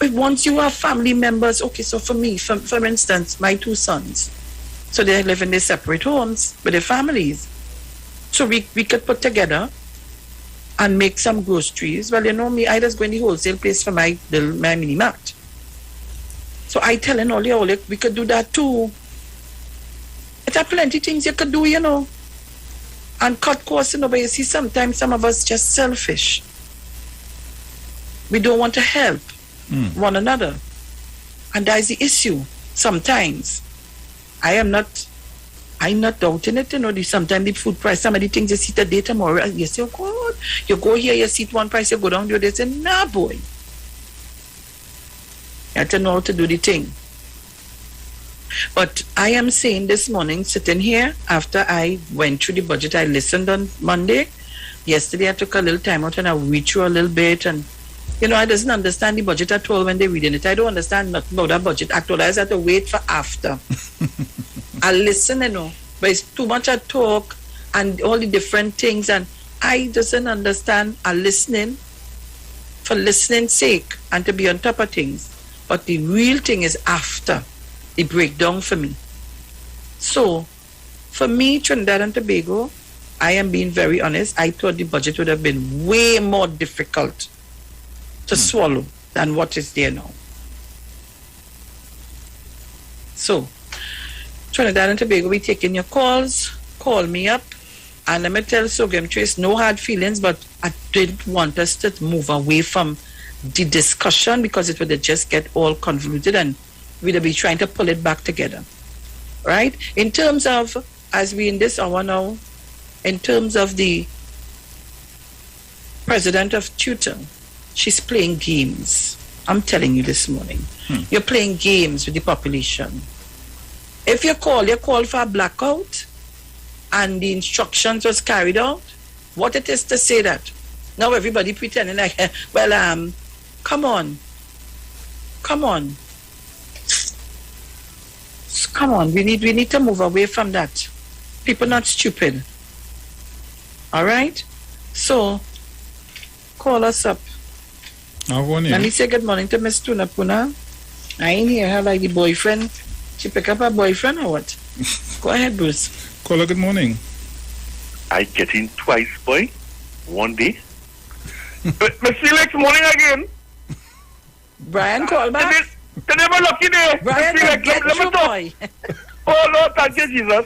Once you have family members, okay, so for me, for instance, my 2 sons, so they live in their separate homes with their families. So we could put together and make some groceries. Well, you know me, I just go in the wholesale place for my mini mart. So I telling all you, we could do that too. There are plenty of things you could do, you know. And cut costs, you know, but you see sometimes some of us just selfish. We don't want to help one another. And that is the issue sometimes. I'm not doubting it, you know. Sometimes the food price, some of the things you see today, tomorrow, you say, oh God, you go here, you see one price, you go down there, they say, nah, boy. You have to know how to do the thing. But I am saying this morning, sitting here, after I went through the budget, I listened on Monday. Yesterday, I took a little time out and I read through a little bit. And, you know, I doesn't understand the budget at all when they're reading it. I don't understand nothing about that budget at all. I just have to wait for after. I listen, you know, but it's too much I talk and all the different things. And I doesn't understand a listening for listening's sake and to be on top of things. But the real thing is after the breakdown for me. So, for me, Trinidad and Tobago, I am being very honest, I thought the budget would have been way more difficult to swallow than what is there now. So, Trinidad and Tobago, we taking your calls, call me up, and let me tell Sogem Trace, no hard feelings, but I didn't want us to move away from the discussion because it would just get all convoluted and we'd be trying to pull it back together, right? In terms of, as we in this hour now, in terms of the president of Tutor, she's playing games. I'm telling you this morning. You're playing games with the population. If you call for a blackout and the instructions was carried out, what it is to say that? Now everybody pretending like, well, come on. We need to move away from that. People not stupid. All right? So, call us up. Let me say good morning to Miss Tunapuna. I ain't hear her like the boyfriend. She pick up her boyfriend or what? Go ahead, Bruce. Caller, good morning. I get in twice, boy. One day. Miss Felix, morning again. Brian, call back. They never lucky there. Brian, Felix, get let me you, talk. boy. Oh, Lord, thank you, Jesus.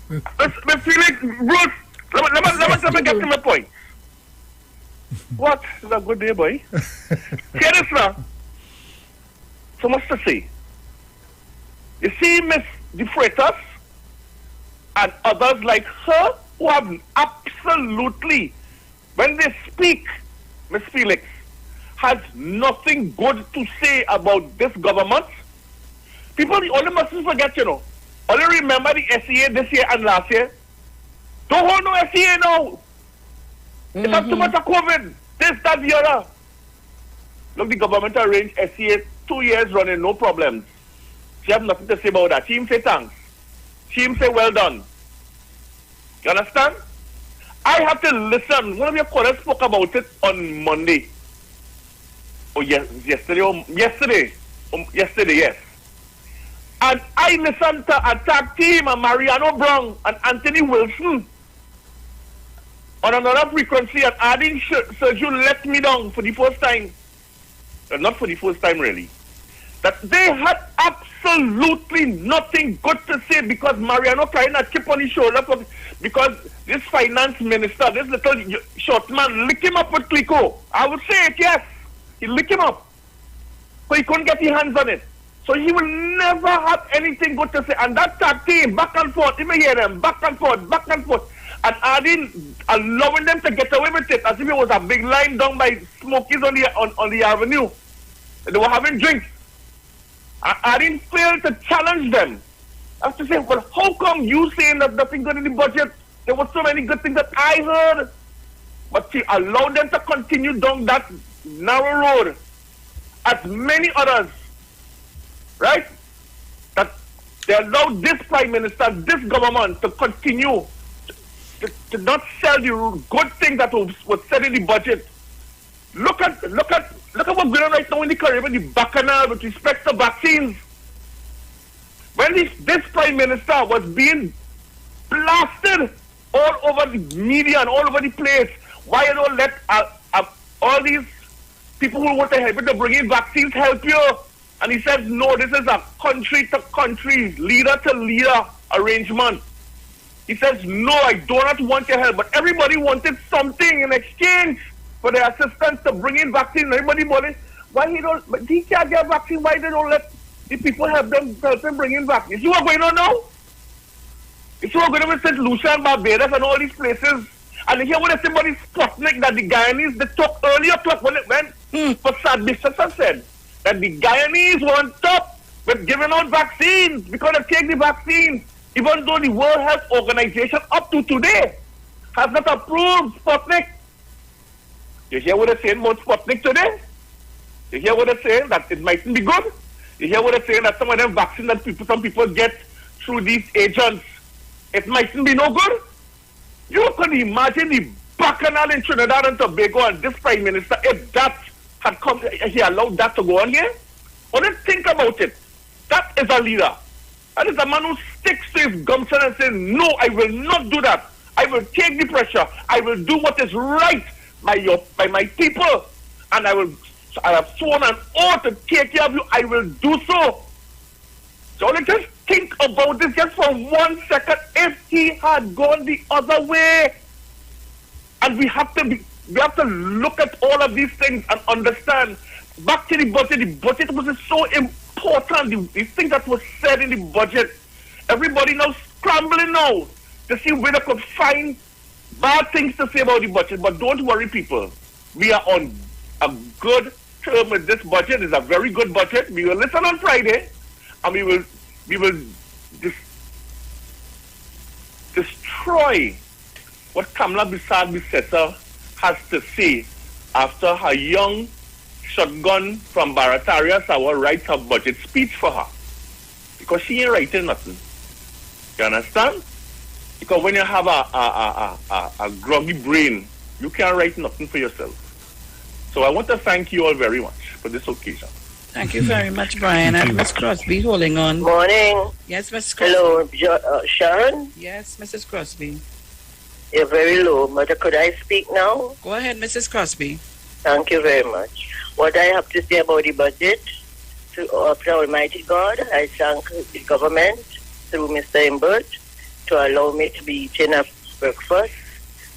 Miss Felix, Bruce, let me get to my point. What? It's a good day, boy. Hear this now. So much to say. You see, Miss De Freitas and others like her who have absolutely, when they speak, Miss Felix, has nothing good to say about this government. People only mustn't forget, only remember the SEA this year and last year. Don't hold no SEA now. It's not too much of COVID. This, that, the other. Look, the government arranged SEA 2 years running, no problems. She have nothing to say about that. She even say thanks. She even say well done. You understand? I have to listen. One of your callers spoke about it on Monday. Oh, yesterday, yes. And I listened to Attack Team and Mariano Brown and Anthony Wilson on another frequency, and adding Sergio let me down for the first time. Not for the first time, really. That they had absolutely nothing good to say because Mariano carrying a chip on his shoulder because this finance minister, this little short man, licked him up with Clico. I would say it, yes. He licked him up. So he couldn't get his hands on it. So he will never have anything good to say. And that tag team, back and forth, you may hear them, back and forth. And allowing them to get away with it as if it was a big line down by Smokies on the avenue. They were having drinks. I didn't fail to challenge them. I have to say, well, how come you saying that nothing good in the budget? There were so many good things that I heard. But she allowed them to continue down that narrow road, as many others, right? That they allowed this prime minister, this government to continue to not sell the good thing that was said in the budget. Look at what's going on right now in the Caribbean, the bacchanal with respect to vaccines. When this prime minister was being blasted all over the media and all over the place, why you don't let all these people who want to help you to bring in vaccines help you? And he says, no, this is a country-to-country, leader-to-leader arrangement. He says, no, I do not want your help. But everybody wanted something in exchange for their assistance to bring in vaccine. Everybody wanted, why he don't, but he can't get vaccine, why they don't let the people help them bring in vaccine? You see what's going on now? You see what's going on with St. Lucia and Barbados and all these places? And here when somebody Sputnik that the Guyanese, they talked earlier when it went for sad business and said that the Guyanese were on top with giving out vaccines because they take the vaccine, even though the World Health Organization up to today has not approved Sputnik. You hear what they're saying about Sputnik today? You hear what they're saying that it mightn't be good? You hear what they're saying that some of them vaccines that some people get through these agents, it mightn't be no good? You can imagine the bacchanal in Trinidad and Tobago and this prime minister, if that had come, he allowed that to go on here? Only think about it. That is a leader. That is a man who sticks to his gumption and says, no, I will not do that. I will take the pressure. I will do what is right by my people. And I have sworn an oath to take care of you. I will do so. So only just think about this just for 1 second. If he had gone the other way, and we have to look at all of these things and understand. Back to the budget was so important. The things that was said in the budget, everybody now scrambling now to see where they could find bad things to say about the budget, but don't worry, people. We are on a good term with this budget. It's a very good budget. We will listen on Friday, and we will destroy what Kamala Bissar-Bissetta has to say after her young shotgun from Barataria Sawa writes her budget speech for her. Because she ain't writing nothing. You understand? Because when you have a groggy brain, you can't write nothing for yourself. So I want to thank you all very much for this occasion. Thank you very much, Brian. And Miss Crosby holding on. Morning. Yes, Miss Crosby. Hello, Sharon? Yes, Mrs. Crosby. You're very low, Mother. Could I speak now? Go ahead, Mrs. Crosby. Thank you very much. What I have to say about the budget, to Almighty God, I thank the government through Mr. Imbert to allow me to be eating a breakfast,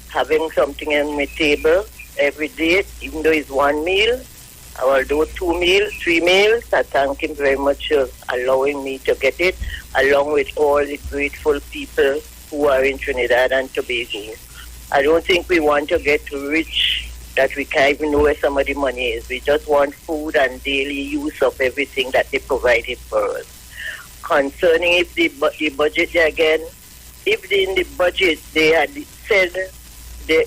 having something on my table every day, even though it's one meal. I will do 2 meals, 3 meals. I thank him very much for allowing me to get it, along with all the grateful people who are in Trinidad and Tobago. I don't think we want to get rich that we can't even know where some of the money is. We just want food and daily use of everything that they provided for us. Concerning if the budget again, if in the budget they had said they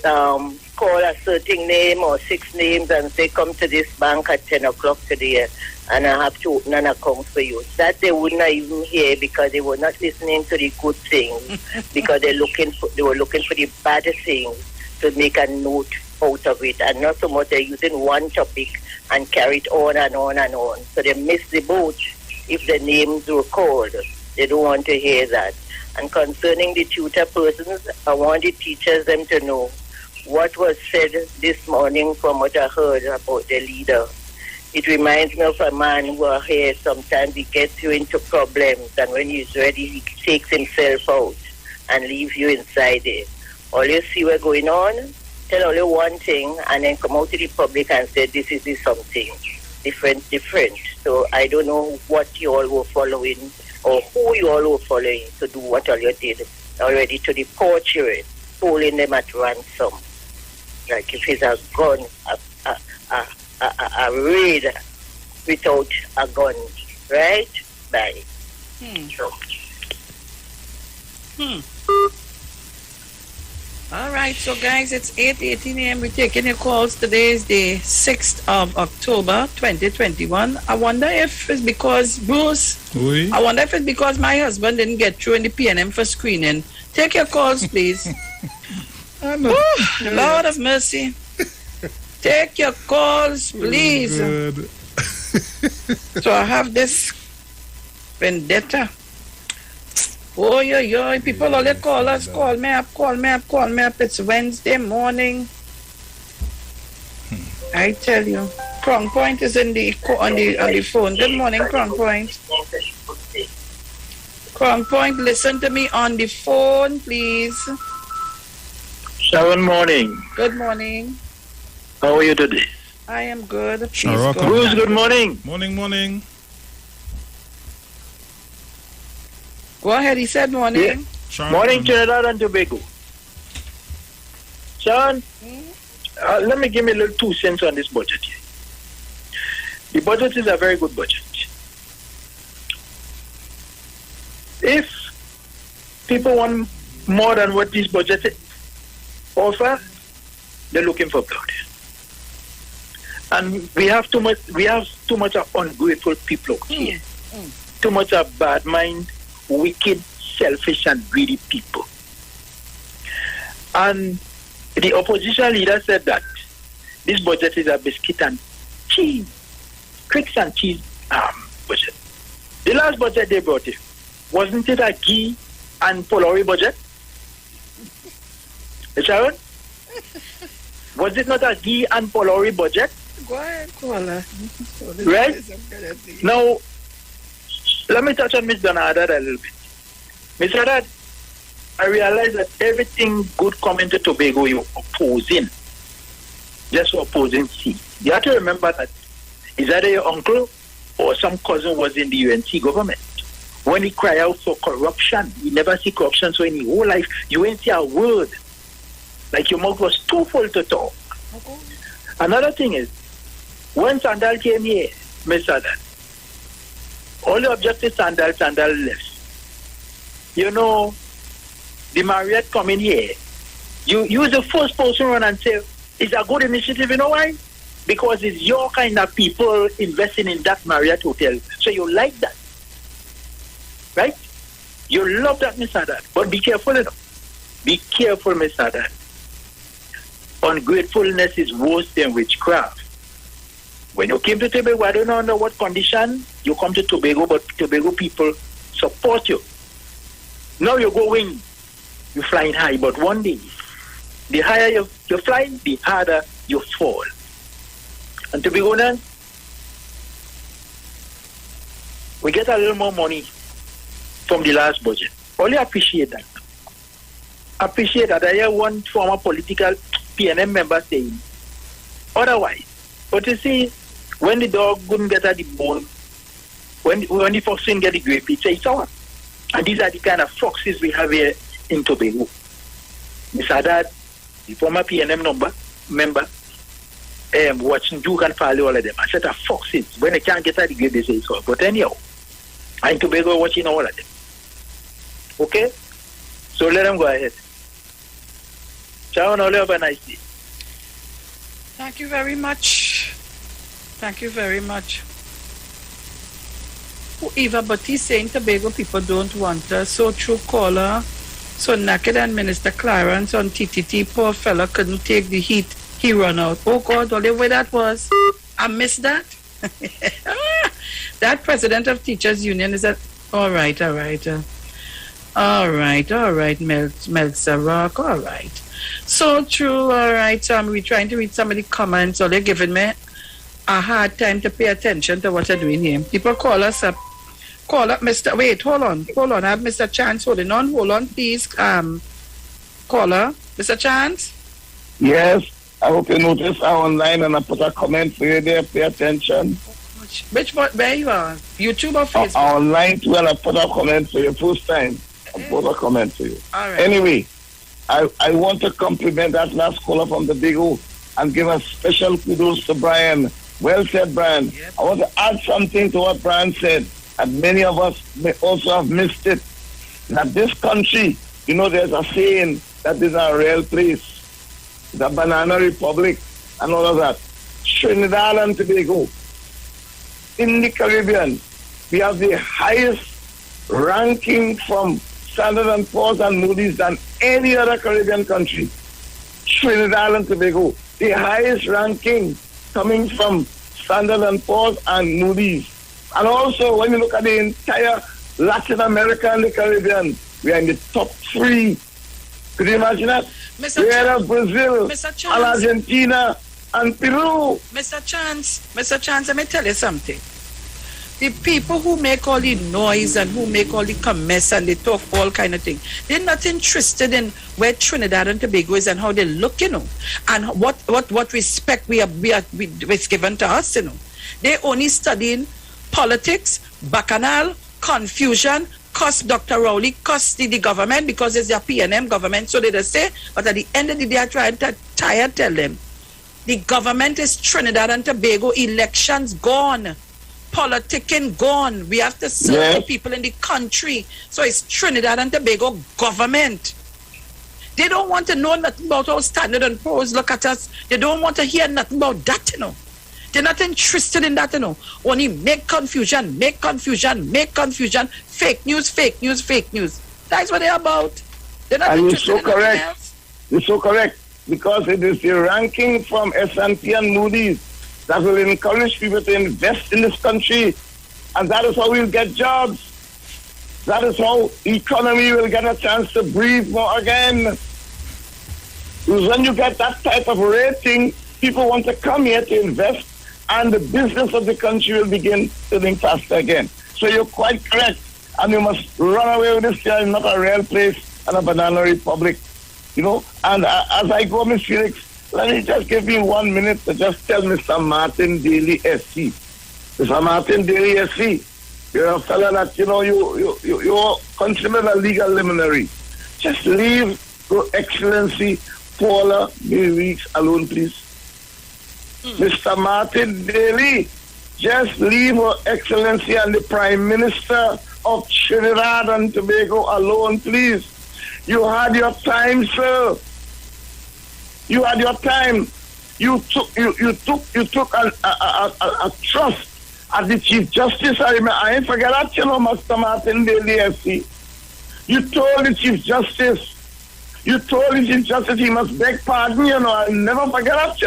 call a certain name or 6 names and say come to this bank at 10 o'clock today and I have to open an account for you. That they would not even hear because they were not listening to the good things because they were looking for the bad things to make a note out of it, and not so much they're using one topic and carry it on and on and on. So they miss the boat if the names were called. They don't want to hear that. And concerning the tutor persons, I want the teachers them to know what was said this morning from what I heard about the leader. It reminds me of a man who are here. Sometimes he gets you into problems, and when he's ready, he takes himself out and leaves you inside there. All you see what's going on, tell only one thing, and then come out to the public and say this is something different. So I don't know what you all were following or who you all were following to do what all you did already to the poor children, holding them at ransom. Like if it's a gun, a raid without a gun, right? Bye. All right, so guys, it's 8:18 a.m. We're taking your calls. Today is the 6th of October, 2021. I wonder if it's because, Bruce, I wonder if it's because my husband didn't get through in the PNM for screening. Take your calls, please. Lord of mercy. Take your calls, please. So I have this vendetta. Oh, yo, people only call us, call me up. It's Wednesday morning. I tell you. Crown Point is on the phone. Good morning, Crown Point. Crown Point, listen to me on the phone, please. Sharon, morning. Good morning. How are you today? I am good. Bruce, good morning. Morning. Go ahead, he said morning. Yeah. Morning, Trinidad and Tobago. Sharon, let me give me a little 2 cents on this budget here. The budget is a very good budget. If people want more than what this budget offer, they're looking for blood. And we have too much of ungrateful people out here. Too much of bad mind, wicked, selfish, and greedy people. And the opposition leader said that this budget is a biscuit and cheese, cakes and cheese budget. The last budget they brought in, wasn't it a ghee and polori budget? Sharon? Was it not a ghee and polori budget? Go ahead, caller. Right? Now, let me touch on Ms. Donada a little bit. Ms. Donada, I realize that everything good coming to Tobago you're opposing. Just for opposing C. You have to remember that is either your uncle or some cousin was in the UNC government. When he cry out for corruption, he never see corruption, so in his whole life, you ain't see a word Like your mouth was too full to talk. Another thing is, when Sandal came here, Mr. Dan, all the objective Sandal left. You know, the Marriott coming here, you was the first person run and say, it's a good initiative, you know why? Because it's your kind of people investing in that Marriott hotel. So you like that. Right? You love that, Mr. Dan. But be careful, you know. Be careful, Mr. Dan. Ungratefulness is worse than witchcraft. When you came to Tobago, I don't know under what condition you come to Tobago, but Tobago people support you. Now you're going, you're flying high, but one day, the higher you're flying, the harder you fall. And Tobago now, we get a little more money from the last budget. Only appreciate that. Appreciate that. I hear one former political PNM member saying otherwise. But you see, when the dog couldn't get at the bone, when the fox didn't get the grape, it says sour. And these are the kind of foxes we have here in Tobago. Mr. Haddad, the former PNM member, watching Duke and Farley, all of them. I said, foxes. When they can't get at the grape, they say so. But anyhow, I'm in Tobago watching all of them. Okay? So let them go ahead. Sharon, all have a nice day. Thank you very much. Thank you very much. Eva, but he's saying Tobago people don't want us. So true caller. So Naked and Minister Clarence on TTT, poor fella couldn't take the heat. He run out. Oh God, all the way that was. I missed that. That president of Teachers Union is that. All right. Meltzer Rock. All right. So true. All right. We're trying to read some of the comments. So they're giving me a hard time to pay attention to what they're doing here. People call us up. Call up Mr. Wait, hold on. I have Mr. Chance holding on. Hold on, please. Caller. Mr. Chance? Yes. I hope you notice I'm online and I put a comment for you there. Pay attention. Where you are? YouTube or Facebook? Online too, and I put a comment for you. First time. I put a comment for you. All right. Anyway, I want to compliment that last caller from the Big O and give a special kudos to Brian. Well said, Brian. Yep. I want to add something to what Brian said, and many of us may also have missed it. That this country, there's a saying that is a real place, the Banana Republic and all of that. Trinidad and Tobago. In the Caribbean, we have the highest ranking from Standard & Poor's and Moody's than any other Caribbean country. Trinidad and Tobago, the highest ranking coming from Standard & Poor's and Moody's. And also, when you look at the entire Latin America and the Caribbean, we are in the top 3. Could you imagine that? We are Brazil, and Argentina, and Peru. Mr. Chance, let me tell you something. The people who make all the noise and who make all the comments and they talk all kind of things, they're not interested in where Trinidad and Tobago is and how they look, and what respect is given to us, They're only studying politics, bacchanal, confusion, cuss Dr. Rowley, cuss the government because it's their PNM government, so they just say, but at the end of the day, I try to tell them, the government is Trinidad and Tobago, elections gone. Politicking gone. We have to serve the people in the country. So it's Trinidad and Tobago government. They don't want to know nothing about our Standard & Poor's. Look at us. They don't want to hear nothing about that, They're not interested in that, Only make confusion. Fake news. That's what they're about. They're not interested in nothing else. You're so correct. Because it is the ranking from S&P and Moody's that will encourage people to invest in this country. And that is how we'll get jobs. That is how the economy will get a chance to breathe more again. Because when you get that type of rating, people want to come here to invest, and the business of the country will begin to think faster again. So you're quite correct. And you must run away with this here. It's not a real place and a banana republic. And as I go, Ms. Felix, let me just give you 1 minute to just tell Mr. Martin Daly SC. Mr. Martin Daly SC, you're a fellow that, you're considered a legal luminary. Just leave Your Excellency Paula Weeks alone, please. Mr. Martin Daly, just leave Her Excellency and the Prime Minister of Trinidad and Tobago alone, please. You had your time, sir. You had your time. You took a trust at the Chief Justice. I ain't forget that, Mr. Martin Daly, FC. You told the Chief Justice. You told the Chief Justice he must beg pardon, I'll never forget that,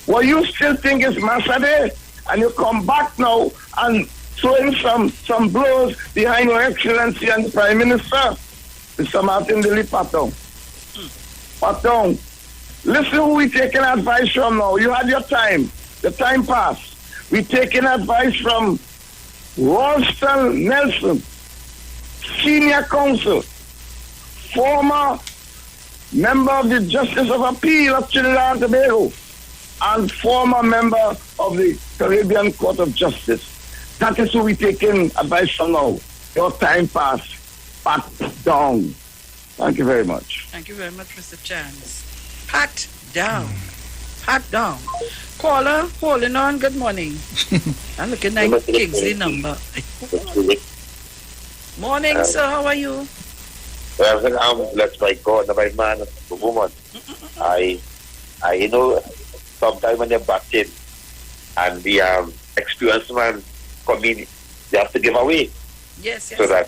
Well, you still think it's Masade, and you come back now and throwing some blows behind Your Excellency and the Prime Minister. Mr. Martin Daly, Patong. Listen who we taking advice from now. You had your time. The time passed. We taking advice from Ralston Nelson, Senior Counsel, former member of the Justice of Appeal of Trinidad and Tobago, and former member of the Caribbean Court of Justice. That is who we taking advice from now. Your time passed. Pat down. Thank you very much. Thank you very much, Mr. Chance. Pat down. Pat down. Caller, holding on, good morning. I'm looking at Kingsley number. Morning, sir, how are you? Well, I'm blessed by God, by man, the woman. I sometimes when you're back in and the experienced man come in, they have to give away. Yes. So that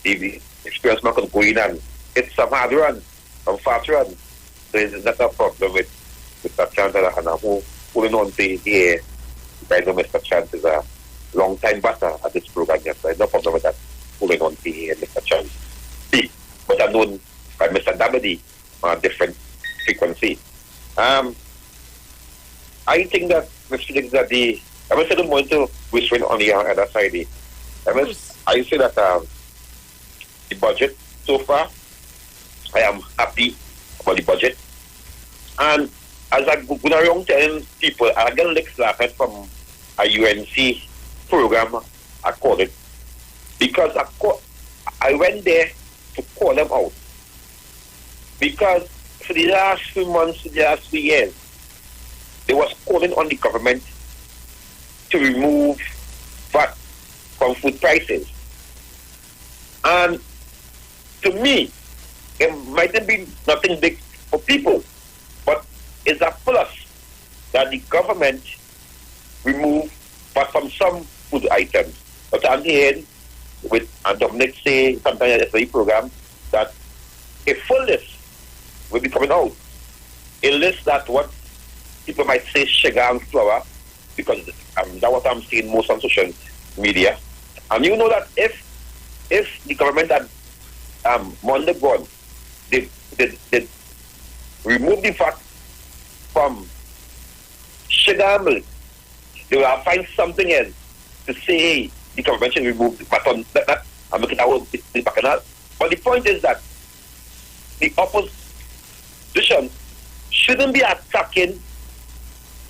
the experienced man can go in and it's some hard run, some fast run. So it's not a problem with Mr. Chance and holding on to here. I know Mr. Chance is a long time batter at this program, yes. So I have no problem with that, holding on to here, Mr. Chance. But I'm known by Mr. Damedy on a different frequency. I think that Mr. Felix that I must say don't want to whispering on the other side. I say that the budget so far, I am happy about the budget. And as I go around telling people, I get licks laughing from a UNC program, I call it, because I went there to call them out. Because for the last few months, the last 3 years, they was calling on the government to remove VAT from food prices. And to me, it might have been nothing big for people, but it's a plus that the government remove VAT from some food items. But I'm hearing with Dominic say sometimes at the program that a full list will be coming out. A list that what people might say sugar and flour, because that's what I'm seeing most on social media. And you know that if the government had Monday gone, they remove the VAT from sugar and milk, they will find something else to say, hey, the government should remove the VAT on that. I'm looking at the bacchanal. But the point is that the opposition shouldn't be attacking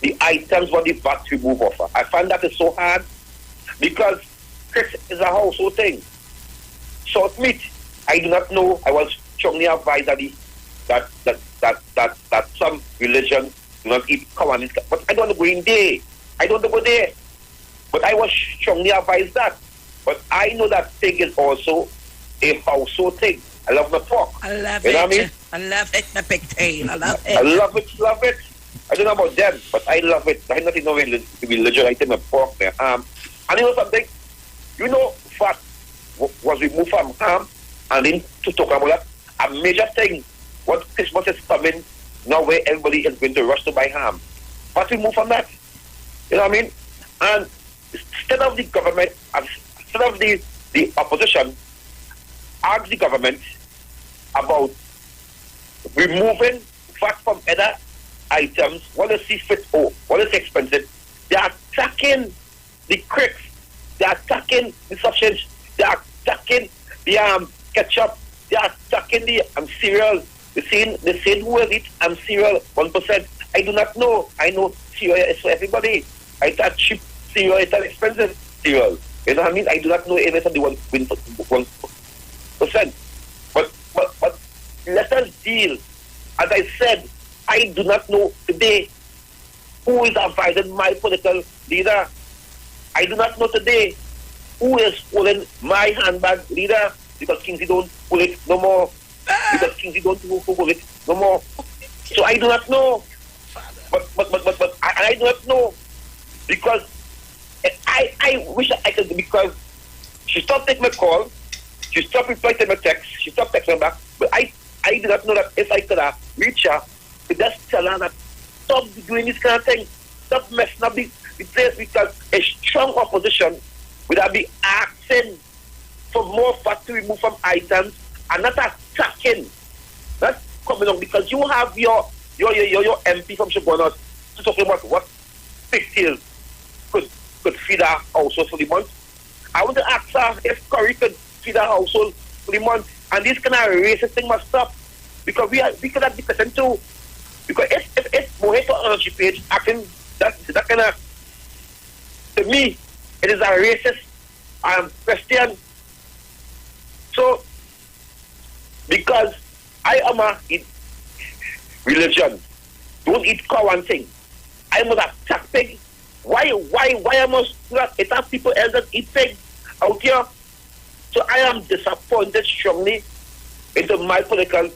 the items what the VAT remove offer. I find that is so hard because Chris is a household thing. Salt meat, I do not know. I was strongly advised that some religions do not eat cow and but I don't want to go in there. I don't want to go there. But I was strongly advised that. But I know that pig is also a household thing. I love my pork. I love you it. Know what I mean? I love it, my pigtail. I love it. I love it. I don't know about them, but I love it. I have nothing to do with religion. I take my pork there. And you know something? You know, fat was removed from ham, and then to talk about that, a major thing. What Christmas is coming now, where everybody is going to rush to buy ham. What removed from that? You know what I mean? And instead of the government, instead of the opposition, ask the government about removing VAT from other items, what is fit or what is expensive. They are attacking the cricks, they are attacking the sausage, they are attacking the ketchup, they are attacking the cereal. They say who will eat cereal 1%. I do not know. I know cereal is for everybody. I thought cheap cereal is an expensive cereal. You know what I mean? I do not know if it's the 1%. But let us deal. As I said, I do not know today who is advising my political leader. I do not know today who is pulling my handbag leader, because Kingsley don't pull it no more. Because Kingsley don't pull it no more. So I do not know. But I do not know. Because I wish I could, because she stopped taking my call, she stopped replying to my text, she stopped texting back. But I do not know that if I could have reached her, to just tell her that stop doing this kind of thing, stop messing up the place, because a strong opposition would have been asking for more fat to remove from items and not attacking. That's coming on, because you have your MP from Shabonas to talking about what pigtails could feed our household for the month. I want to ask her if Curry could feed our household for the month, and this kind of racist thing must stop, because we could have discussion too. Because if Mohito on the page acting that kind of, to me, it is a racist question. So, because I am a religion, don't eat cow and thing. I must attack pig. Why I must not attack people else that eat pig out here? So I am disappointed strongly into my political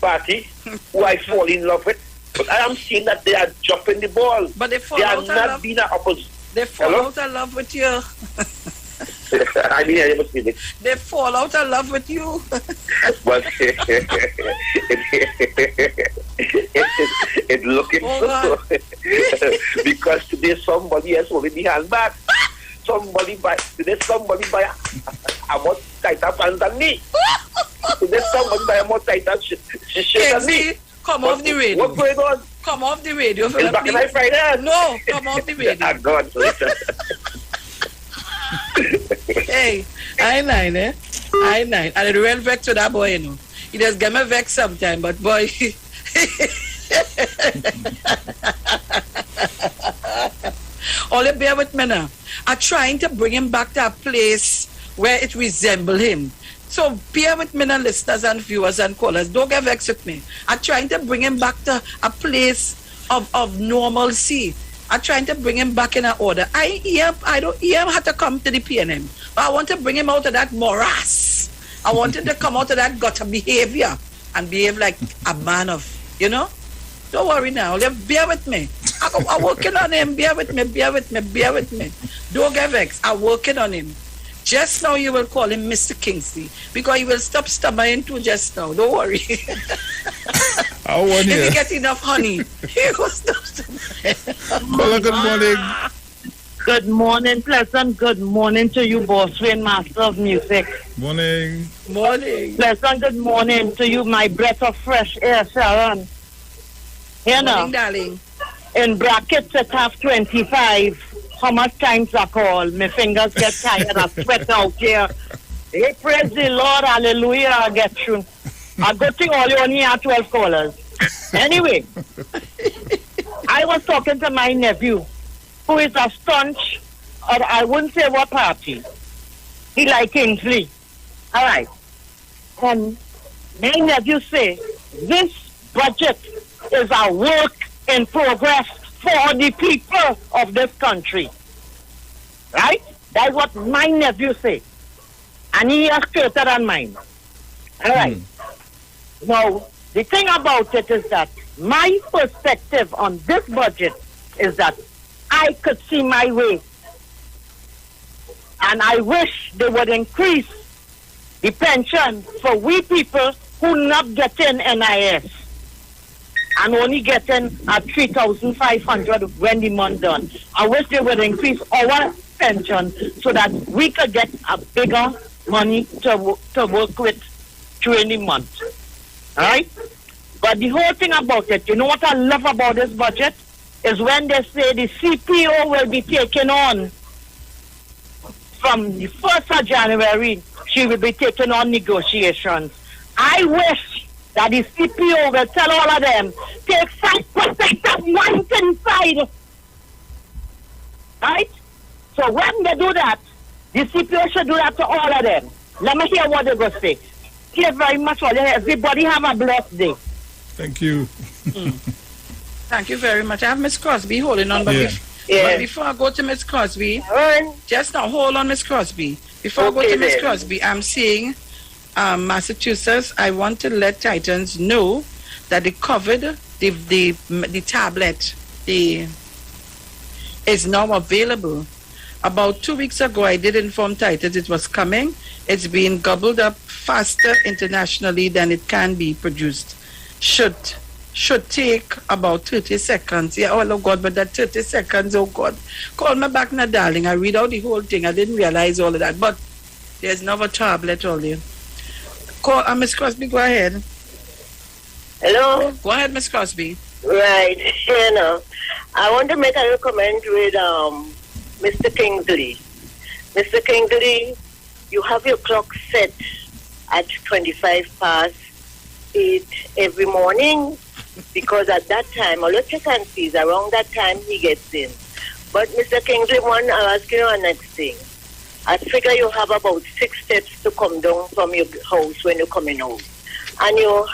party, who I fall in love with. But I am seeing that they are dropping the ball. But they fall are out not being an opposition. They fall out of love with you. I mean, I never seen it. They fall out of love with you. But it's looking so. Because today somebody else holding the hand back. Somebody buy a more tighter pants than me. Today somebody buy a more tighter shirt than me. Come off the radio. What's going on? Come off the radio. It's back in my Friday. No, come off the radio. Ah, God. Hey, I9, eh? I9. And it real vex to that boy, you know. He does get me vex sometime, but boy. Only bear with me now. I'm trying to bring him back to a place where it resembles him. So bear with me now, listeners and viewers and callers. Don't get vexed with me. I'm trying to bring him back to a place of normalcy. I'm trying to bring him back in an order. I don't hear him have to come to the PNM. But I want to bring him out of that morass. I want him to come out of that gutter behavior and behave like a man of, you know? Don't worry now. Bear with me. I'm working on him. Bear with me. Don't get vexed. I'm working on him. Just now you will call him Mr. Kingsley, because he will stop stammering too just now. Don't worry. If he get enough honey, he will stop stammering. Caller, good morning. Good morning, pleasant. Good morning to you, boss and master of music. Morning. Pleasant good morning to you, my breath of fresh air, Sharon. Morning, darling. In brackets it have 25. How much times I call? My fingers get tired. I sweat out here. Hey, praise the Lord. Hallelujah. I get through. A good thing all you only have 12 callers. Anyway, I was talking to my nephew, who is a staunch, or I wouldn't say what party. He like Kingsley. All right. And my nephew say, this budget is a work in progress for the people of this country. Right? That's what my nephew say. And he is straighter than mine. All right. Now, the thing about it is that my perspective on this budget is that I could see my way. And I wish they would increase the pension for we people who not getting NIS. And only getting 3,500 when the month done. I wish they would increase our pension so that we could get a bigger money to work with during the month. Alright? But the whole thing about it, you know what I love about this budget? Is when they say the CPO will be taken on from the 1st of January, she will be taking on negotiations. I wish that the CPO will tell all of them, take 5% of one inside. Right? So when they do that, the CPO should do that to all of them. Let me hear what they're going to say. you very much. Everybody have a blessed day. Thank you. Thank you very much. I have Miss Crosby holding on, but, but before I go to Miss Crosby, just now hold on, Miss Crosby. Before I go to Miss Crosby, I'm saying, Massachusetts, I want to let Titans know that the COVID, the tablet, is now available. About 2 weeks ago, I did inform Titans it was coming. It's being gobbled up faster internationally than it can be produced. Should take about 30 seconds. Yeah, oh God, but that 30 seconds, oh God. Call me back now, darling. I read out the whole thing. I didn't realize all of that. But there's another tablet only. Call Miss Crosby, go ahead. Hello? Go ahead, Miss Crosby. Right. I want to make a comment with Mr. Kingsley. Mr. Kingsley, you have your clock set at 25 past 8 every morning, because at that time, all the vacancies, around that time he gets in. But Mr. Kingsley, I'll ask you one next thing. I figure you have about 6 steps to come down from your house when you're coming out. And you're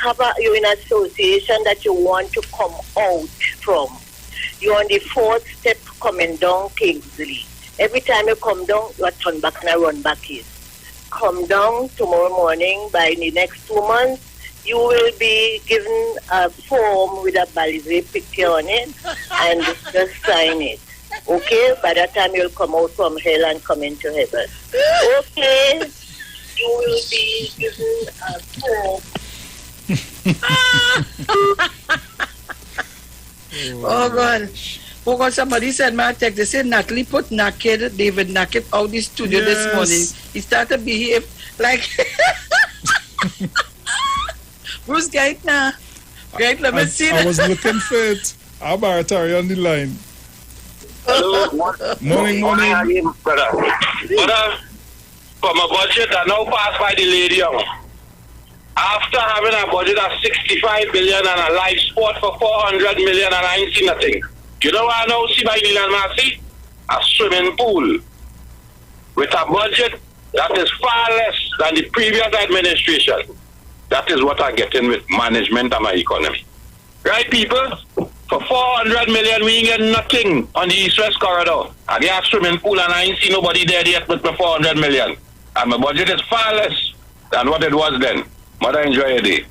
in an association that you want to come out from. You're on the 4th step coming down Kingsley. Every time you come down, you turn back and run back in. Come down tomorrow morning. By the next 2 months, you will be given a form with a Balizé picture on it and just sign it. Okay? By that time, you'll come out from hell and come into heaven. Okay? You will be given a form. Oh God. Oh God, somebody said my text. They said Natalie put naked, David naked out the studio this morning. He started to behave like Bruce Gate now. Great, let me see I was looking for it. Abaratari on the line. Hello. Morning. Brother, for my budget, I now passed by the lady. After having a budget of 65 billion and a live sport for 400 million, and I ain't seen nothing. You know what I now see by Neil and Marcy? A swimming pool with a budget that is far less than the previous administration. That is what I'm getting with management of my economy. Right, people? For 400 million, we ain't getting nothing on the East-West corridor. And they have swimming pool, and I ain't seen nobody there yet with my 400 million. And my budget is far less than what it was then. Mother, enjoy your day.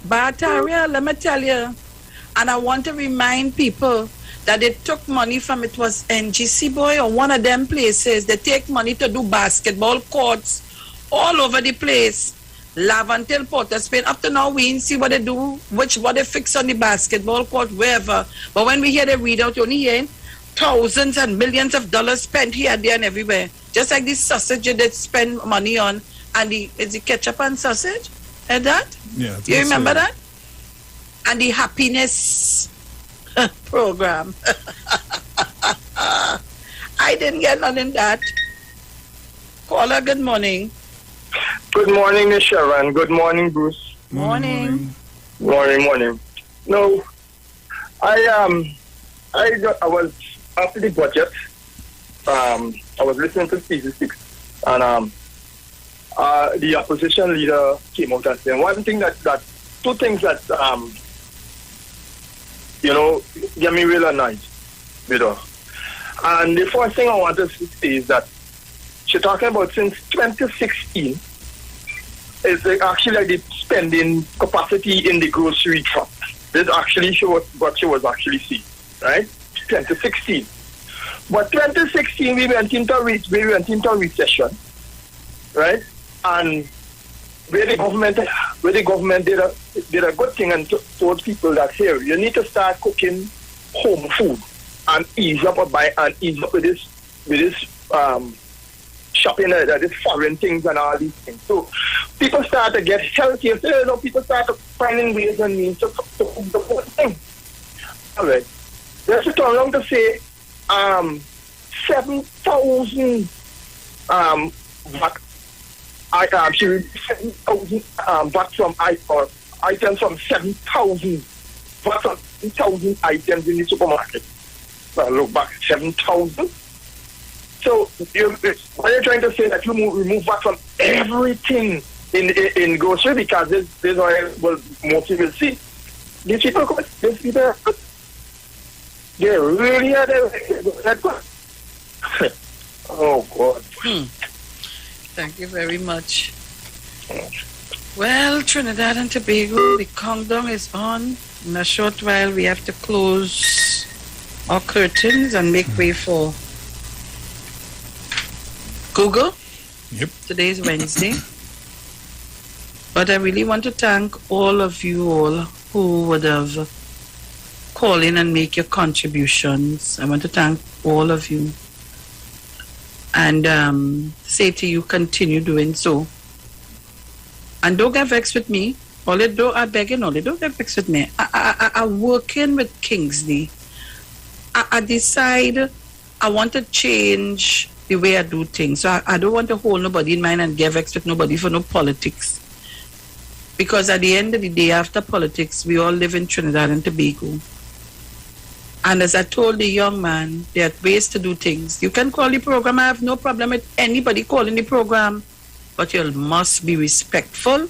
Bataria, let me tell you, and I want to remind people that they took money from, it was NGC boy or one of them places. They take money to do basketball courts all over the place. Lavantil, Port of Spain. Up to now, we didn't see what they do, what they fix on the basketball court, wherever. But when we hear the readout, you only hear thousands and millions of dollars spent here, there, and everywhere. Just like this sausage they spend money on. And is the ketchup and sausage? And that? Yeah. You remember that? And the happiness program. I didn't get none in that. Caller, good morning. Good morning, Miss Sharon. Good morning, Bruce. Morning. Morning. No, I was after the budget. I was listening to CZ6, and the opposition leader came out and said two things that get me real annoyed with her. And the first thing I want to say is that she's talking about since 2016 is actually like the spending capacity in the grocery truck. This actually shows what she was actually seeing, right? 2016. But 2016 we went into a recession, right? And where the government did a good thing and told people that here you need to start cooking home food and ease up with this shopping these foreign things and all these things. So people start to get healthier. So people start finding ways and means to cook the whole thing. All right. Let's turn around to say 7,000 she released 7,000 bucks from items from 7,000 bucks on 7,000 items in the supermarket. Well, look back, 7,000. So what you're trying to say that you remove back from everything in grocery because there's well, most people see. These people, they really are that good. Oh, God. Thank you very much. Well, Trinidad and Tobago, the countdown is on. In a short while, we have to close our curtains and make way for Google. Yep. Today is Wednesday. But I really want to thank all of you all who would have called in and make your contributions. I want to thank all of you. And say to you, continue doing so. And don't get vexed with me. All it do, I beg you, don't get vexed with me. I'm working with Kingsley. I decide I want to change the way I do things. So I don't want to hold nobody in mind and get vexed with nobody for no politics. Because at the end of the day, after politics, we all live in Trinidad and Tobago. And as I told the young man, there are ways to do things. You can call the program. I have no problem with anybody calling the program. But you must be respectful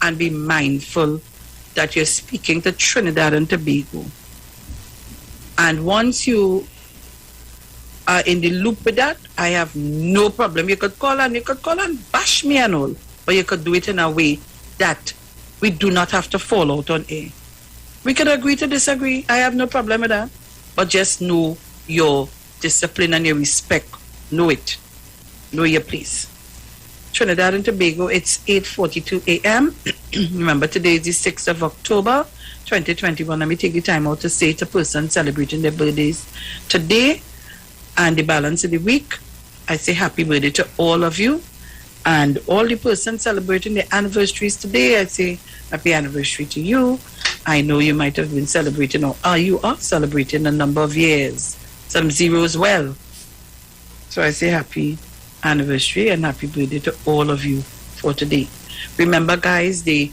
and be mindful that you're speaking to Trinidad and Tobago. And once you are in the loop with that, I have no problem. You could call and bash me and all. But you could do it in a way that we do not have to fall out on air. We can agree to disagree. I have no problem with that. But just know your discipline and your respect. Know it. Know your place. Trinidad and Tobago, it's 8:42 a.m. Remember, today is the 6th of October, 2021. Let me take the time out to say to persons celebrating their birthdays today and the balance of the week. I say happy birthday to all of you. And all the persons celebrating their anniversaries today, I say happy anniversary to you. I know you might have been celebrating, or you are celebrating a number of years. Some zeros well. So I say happy anniversary and happy birthday to all of you for today. Remember, guys, the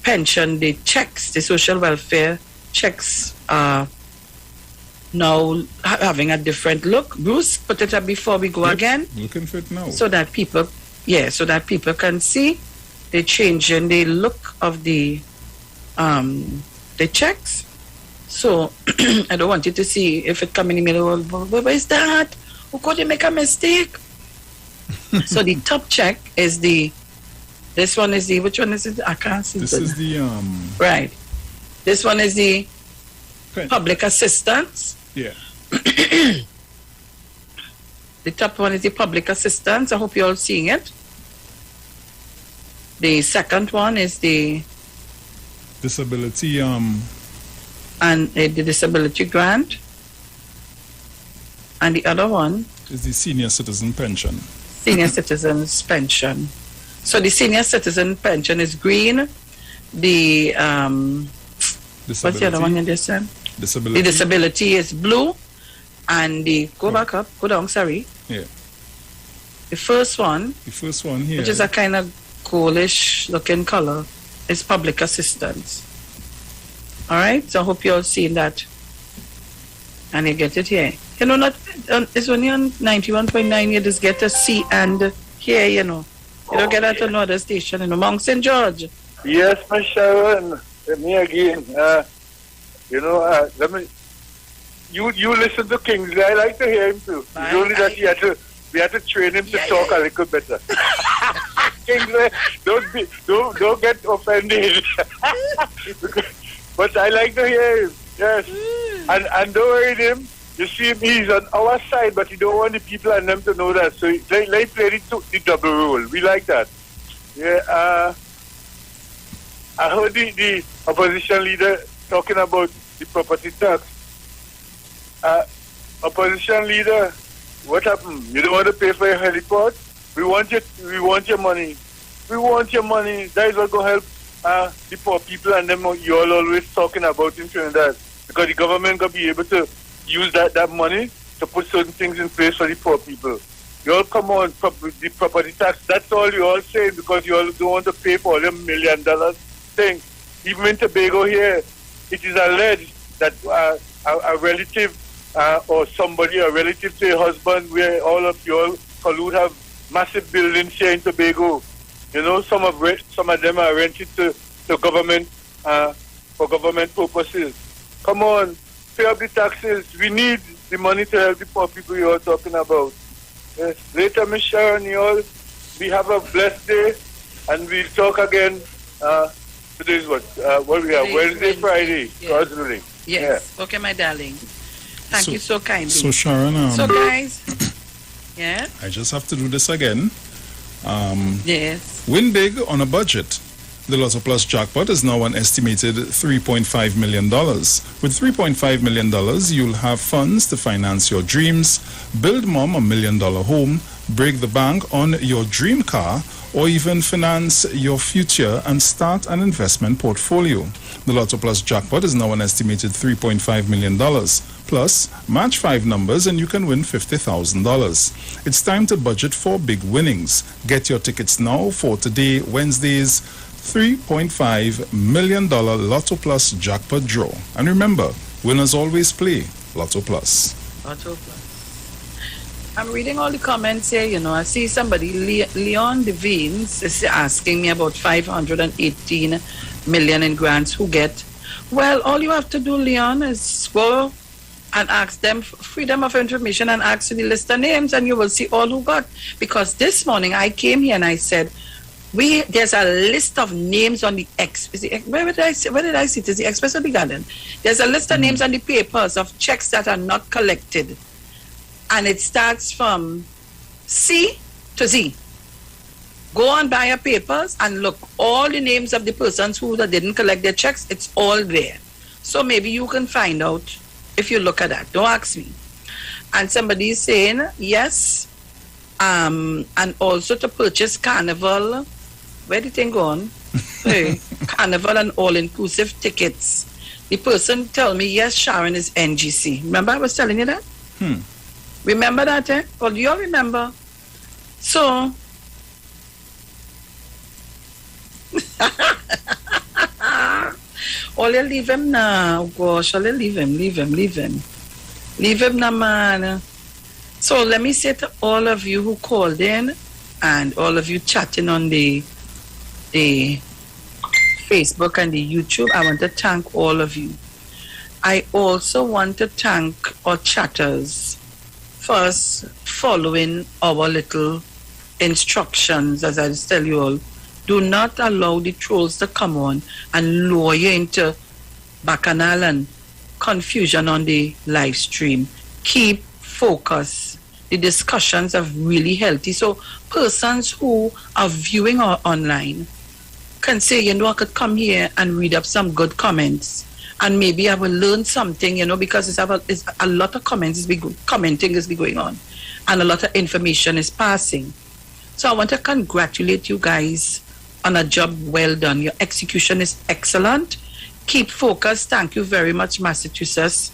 pension, the checks, the social welfare checks are now having a different look. Bruce, put it up before we go again. Looking fit now. So that people can see the change in the look of the checks. So I don't want you to see if it come in the middle. Where is that? Who could you make a mistake? So the top check is this one is which one is it? I can't see. This is the right. This one is the public assistance. Yeah. The top one is the public assistance. I hope you're all seeing it. The second one is the disability and the disability grant. And the other one is the senior citizen pension. Senior citizens pension. So the senior citizen pension is green. The what's the other one in this one? Disability. The disability is blue. And the go down, sorry. Yeah. The first one here, which is a kind of goldish looking color, is public assistance. All right, so I hope you're all seeing that. And you get it here. You know, it's only on 91.9, you just get to see and hear, you know. You don't get that on another station, you know. Mount St. George. Yes, my Sharon. Me again. Let me. You listen to Kingsley. I like to hear him too. It's only that we had to train him to talk a little better. Kingsley, don't get offended. But I like to hear him. Yes. And don't worry him. You see him, he's on our side, but he don't want the people and them to know that. So they play the double role. We like that. Yeah. I heard the opposition leader talking about the property tax. Opposition leader, what happened? You don't want to pay for your heliport? We want your money. We want your money. That is what going to help the poor people and them you all always talking about in Trinidad. Because the government going to be able to use that money to put certain things in place for the poor people. You all come on, the property tax, that's all you all saying because you all don't want to pay for all $1 million thing. Even in Tobago here, it is alleged that a relative or somebody, a relative to your husband, where all of you all collude have massive buildings here in Tobago. You know, some of them are rented to government for government purposes. Come on, pay up the taxes. We need the money to help the poor people you're talking about. Yes. Later, Miss Sharon, you all, we have a blessed day, and we'll talk again. Today's what we are, Wednesday, Friday, yes. God's willing. Yes. Yeah. Okay, my darling. Thank you so kindly. So, Sharon, so guys, yeah? I just have to do this again. Yes. Win big on a budget. The Lotto Plus jackpot is now an estimated $3.5 million. With $3.5 million, you'll have funds to finance your dreams, build mom a $1 million home, break the bank on your dream car, or even finance your future and start an investment portfolio. The Lotto Plus jackpot is now an estimated $3.5 million. Plus, match 5 numbers and you can win $50,000. It's time to budget for big winnings. Get your tickets now for today, Wednesday's $3.5 million Lotto Plus jackpot draw. And remember, winners always play Lotto Plus. Lotto Plus. I'm reading all the comments here, you know. I see somebody, Leon Devines, is asking me about 518 million in grants. Who get? Well, all you have to do, Leon, is go and ask them freedom of information and ask the list of names, and you will see all who got. Because this morning I came here and I said, there's a list of names on the where did I see it? Is the Express or the Garden? There's a list of names on the papers of checks that are not collected. And it starts from C to Z. Go on by your papers and look all the names of the persons who didn't collect their checks. It's all there. So maybe you can find out if you look at that. Don't ask me. And somebody is saying yes, and also to purchase Carnival. Where did thing go on? Hey, Carnival and all-inclusive tickets. The person tell me yes, Sharon is NGC. Remember I was telling you that? Remember that, eh? Well, do you all remember? So, all you leave him now. Gosh, all you leave him. Leave him now, man. So, let me say to all of you who called in and all of you chatting on the Facebook and the YouTube, I want to thank all of you. I also want to thank our chatters for us following our little instructions, as I tell you all. Do not allow the trolls to come on and lure you into bacchanal and confusion on the live stream. Keep focus. The discussions are really healthy. So persons who are viewing or online can say, you know, I could come here and read up some good comments. And maybe I will learn something, you know, because it's a lot of commenting is going on. And a lot of information is passing. So I want to congratulate you guys on a job well done. Your execution is excellent. Keep focused. Thank you very much, Massachusetts,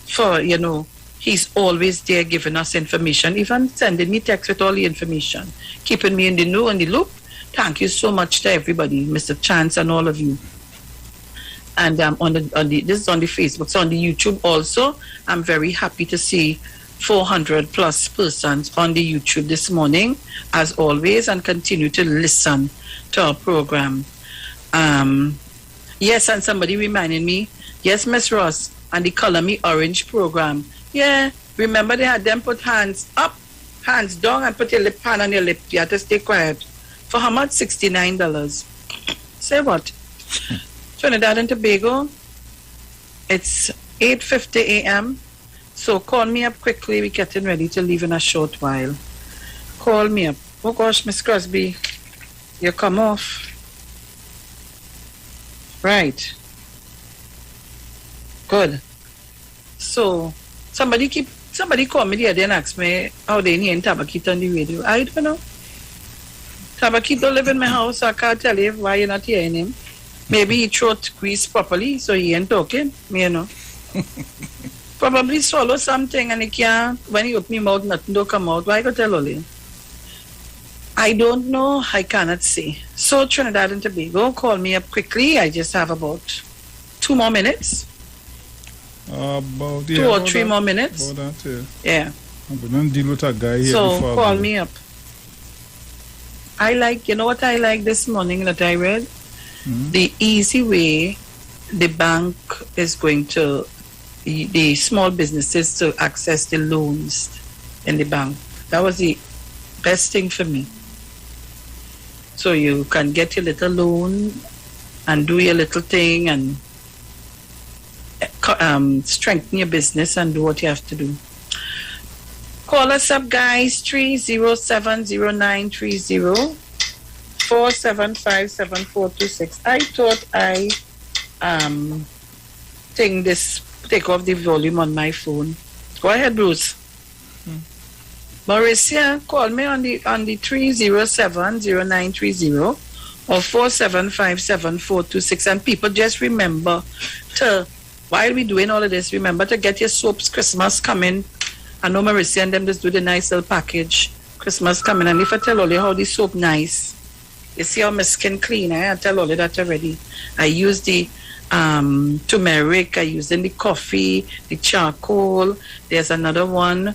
for, you know, he's always there giving us information, even sending me text with all the information, keeping me in the know and the loop. Thank you so much to everybody, Mr. Chance and all of you. And this is on the Facebook. So on the YouTube also, I'm very happy to see 400 plus persons on the YouTube this morning, as always, and continue to listen to our program. Yes, and somebody reminded me, yes, Miss Ross, and the Color Me Orange program. Yeah, remember they had them put hands up, hands down, and put your lip hand on your lip. You have to stay quiet. For how much? $69. Say what? Trinidad and Tobago, it's 8:50 a.m. So call me up quickly. We're getting ready to leave in a short while. Call me up. Oh gosh, Miss Crosby, you come off. Right. Good. So somebody called me the other day and asked me how they hear Tabakito on the radio. I don't know. Tabakito live in my house, so I can't tell you why you're not hearing him. Maybe he throat grease properly, so he ain't talking, you know. Probably swallow something and he can't, when he open his mouth, nothing don't come out. Why go tell all him? I don't know, I cannot say. So Trinidad and Tobago, call me up quickly. I just have about 2 more minutes. About 2 or 3 more minutes. About that, yeah. I'm going to deal with a guy here. So call me up. I like, you know what I like this morning that I read? The easy way the bank is going to, the small businesses to access the loans in the bank. That was the best thing for me. So you can get your little loan and do your little thing and strengthen your business and do what you have to do. Call us up, guys, 3070930 4757426. I thought I take off the volume on my phone. Go ahead, Bruce. Mauricia, call me on the 3070930 or 4757426. And people, just remember to, while we're doing all of this, remember to get your soaps. Christmas coming. I know Mauricia and them just do the nice little package. Christmas coming. And if I tell all you how the soap nice, you see how my skin clean, I tell all of that already. I use the turmeric, I use in the coffee, the charcoal. There's another one,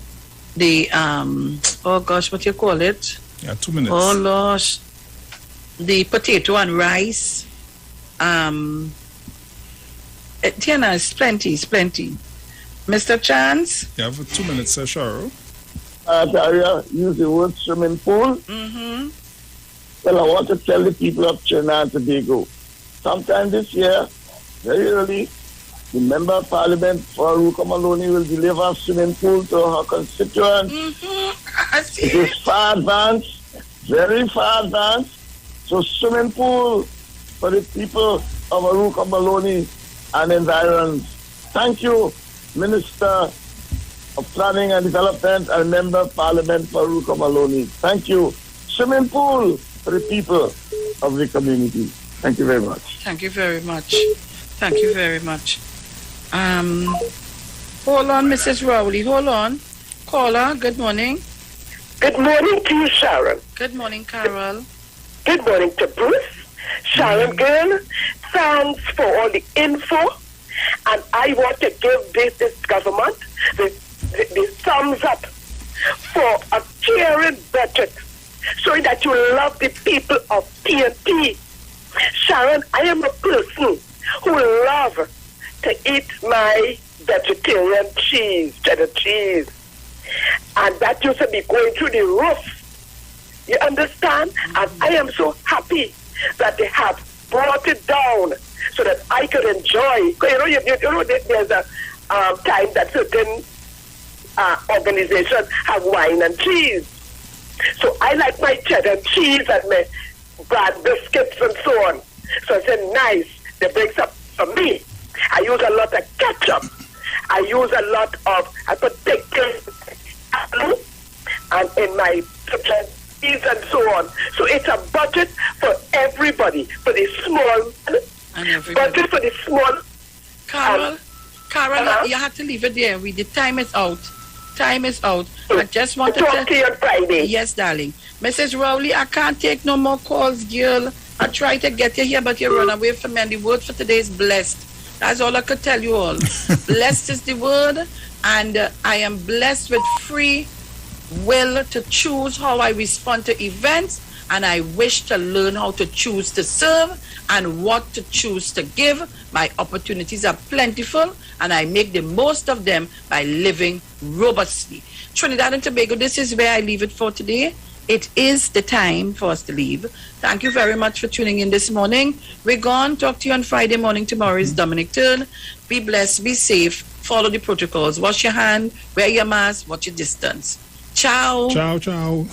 the oh gosh, what you call it? Yeah, 2 minutes. Oh gosh, the potato and rice. Tiana, it's plenty. Mr. Chance? You have 2 minutes, Sharon. Use the word swimming pool. Well, I want to tell the people of Trinidad and Tobago, sometime this year, very early, the Member of Parliament for Aruka Maloney will deliver a swimming pool to her constituents. It is far advanced, very far advanced. So swimming pool for the people of Aruka Maloney and environs. Thank you, Minister of Planning and Development and Member of Parliament for Aruka Maloney. Thank you. Swimming pool for the people of the community. Thank you very much. Thank you very much. Thank you very much. Hold on, Mrs. Rowley. Hold on. Caller, good morning. Good morning to you, Sharon. Good morning, Carol. Good morning to Bruce. Sharon, girl, thanks for all the info. And I want to give this government the thumbs up for a caring budget, showing that you love the people of TNT. Sharon, I am a person who love to eat my vegetarian cheese, cheddar cheese. And that used to be going through the roof. You understand? And I am so happy that they have brought it down so that I could enjoy. You know there's a time that certain organizations have wine and cheese. So I like my cheddar cheese and my bread biscuits and so on. So I said, nice. They bring some for me. I use a lot of ketchup. I use a lot of, I put pickles and in my cheese and so on. So it's a budget for everybody, for the small, budget for the small. Carol, you have to leave it there. The time is out. Time is out. I just want to talk to you on Friday. Yes, darling. Mrs. Rowley, I can't take no more calls, girl. I tried to get you here, but you run away from me. And the word for today is blessed. That's all I could tell you all. Blessed is the word, and I am blessed with free will to choose how I respond to events, and I wish to learn how to choose to serve and what to choose to give. My opportunities are plentiful, and I make the most of them by living robustly. Trinidad and Tobago, this is where I leave it for today. It is the time for us to leave. Thank you very much for tuning in this morning. We're gone. Talk to you on Friday morning. Tomorrow is Dominic turn. Be blessed. Be safe. Follow the protocols. Wash your hand. Wear your mask. Watch your distance. Ciao. Ciao, ciao.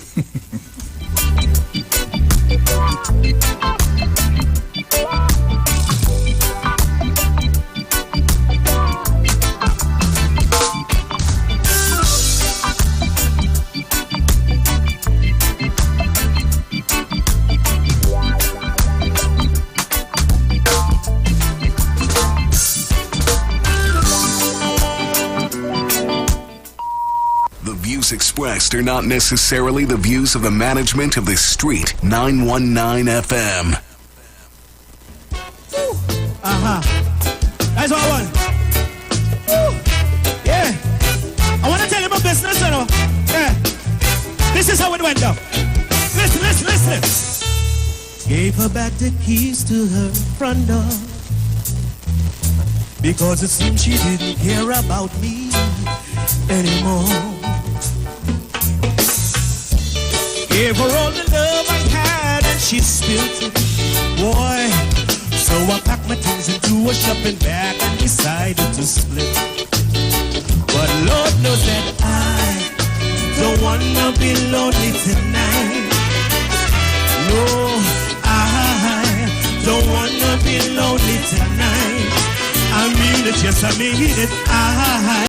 Expressed are not necessarily the views of the management of the Street 919 FM. That's what I want. Yeah. I want to tell you my business, you know. Yeah. This is how it went down. Listen. Listen. Gave her back the keys to her front door because it seemed she didn't care about me anymore. Gave her all the love I had and she spilled it, boy. So I packed my things into a shopping bag and decided to split. But Lord knows that I don't wanna be lonely tonight. No, I don't wanna be lonely tonight. I mean it, yes I mean it. I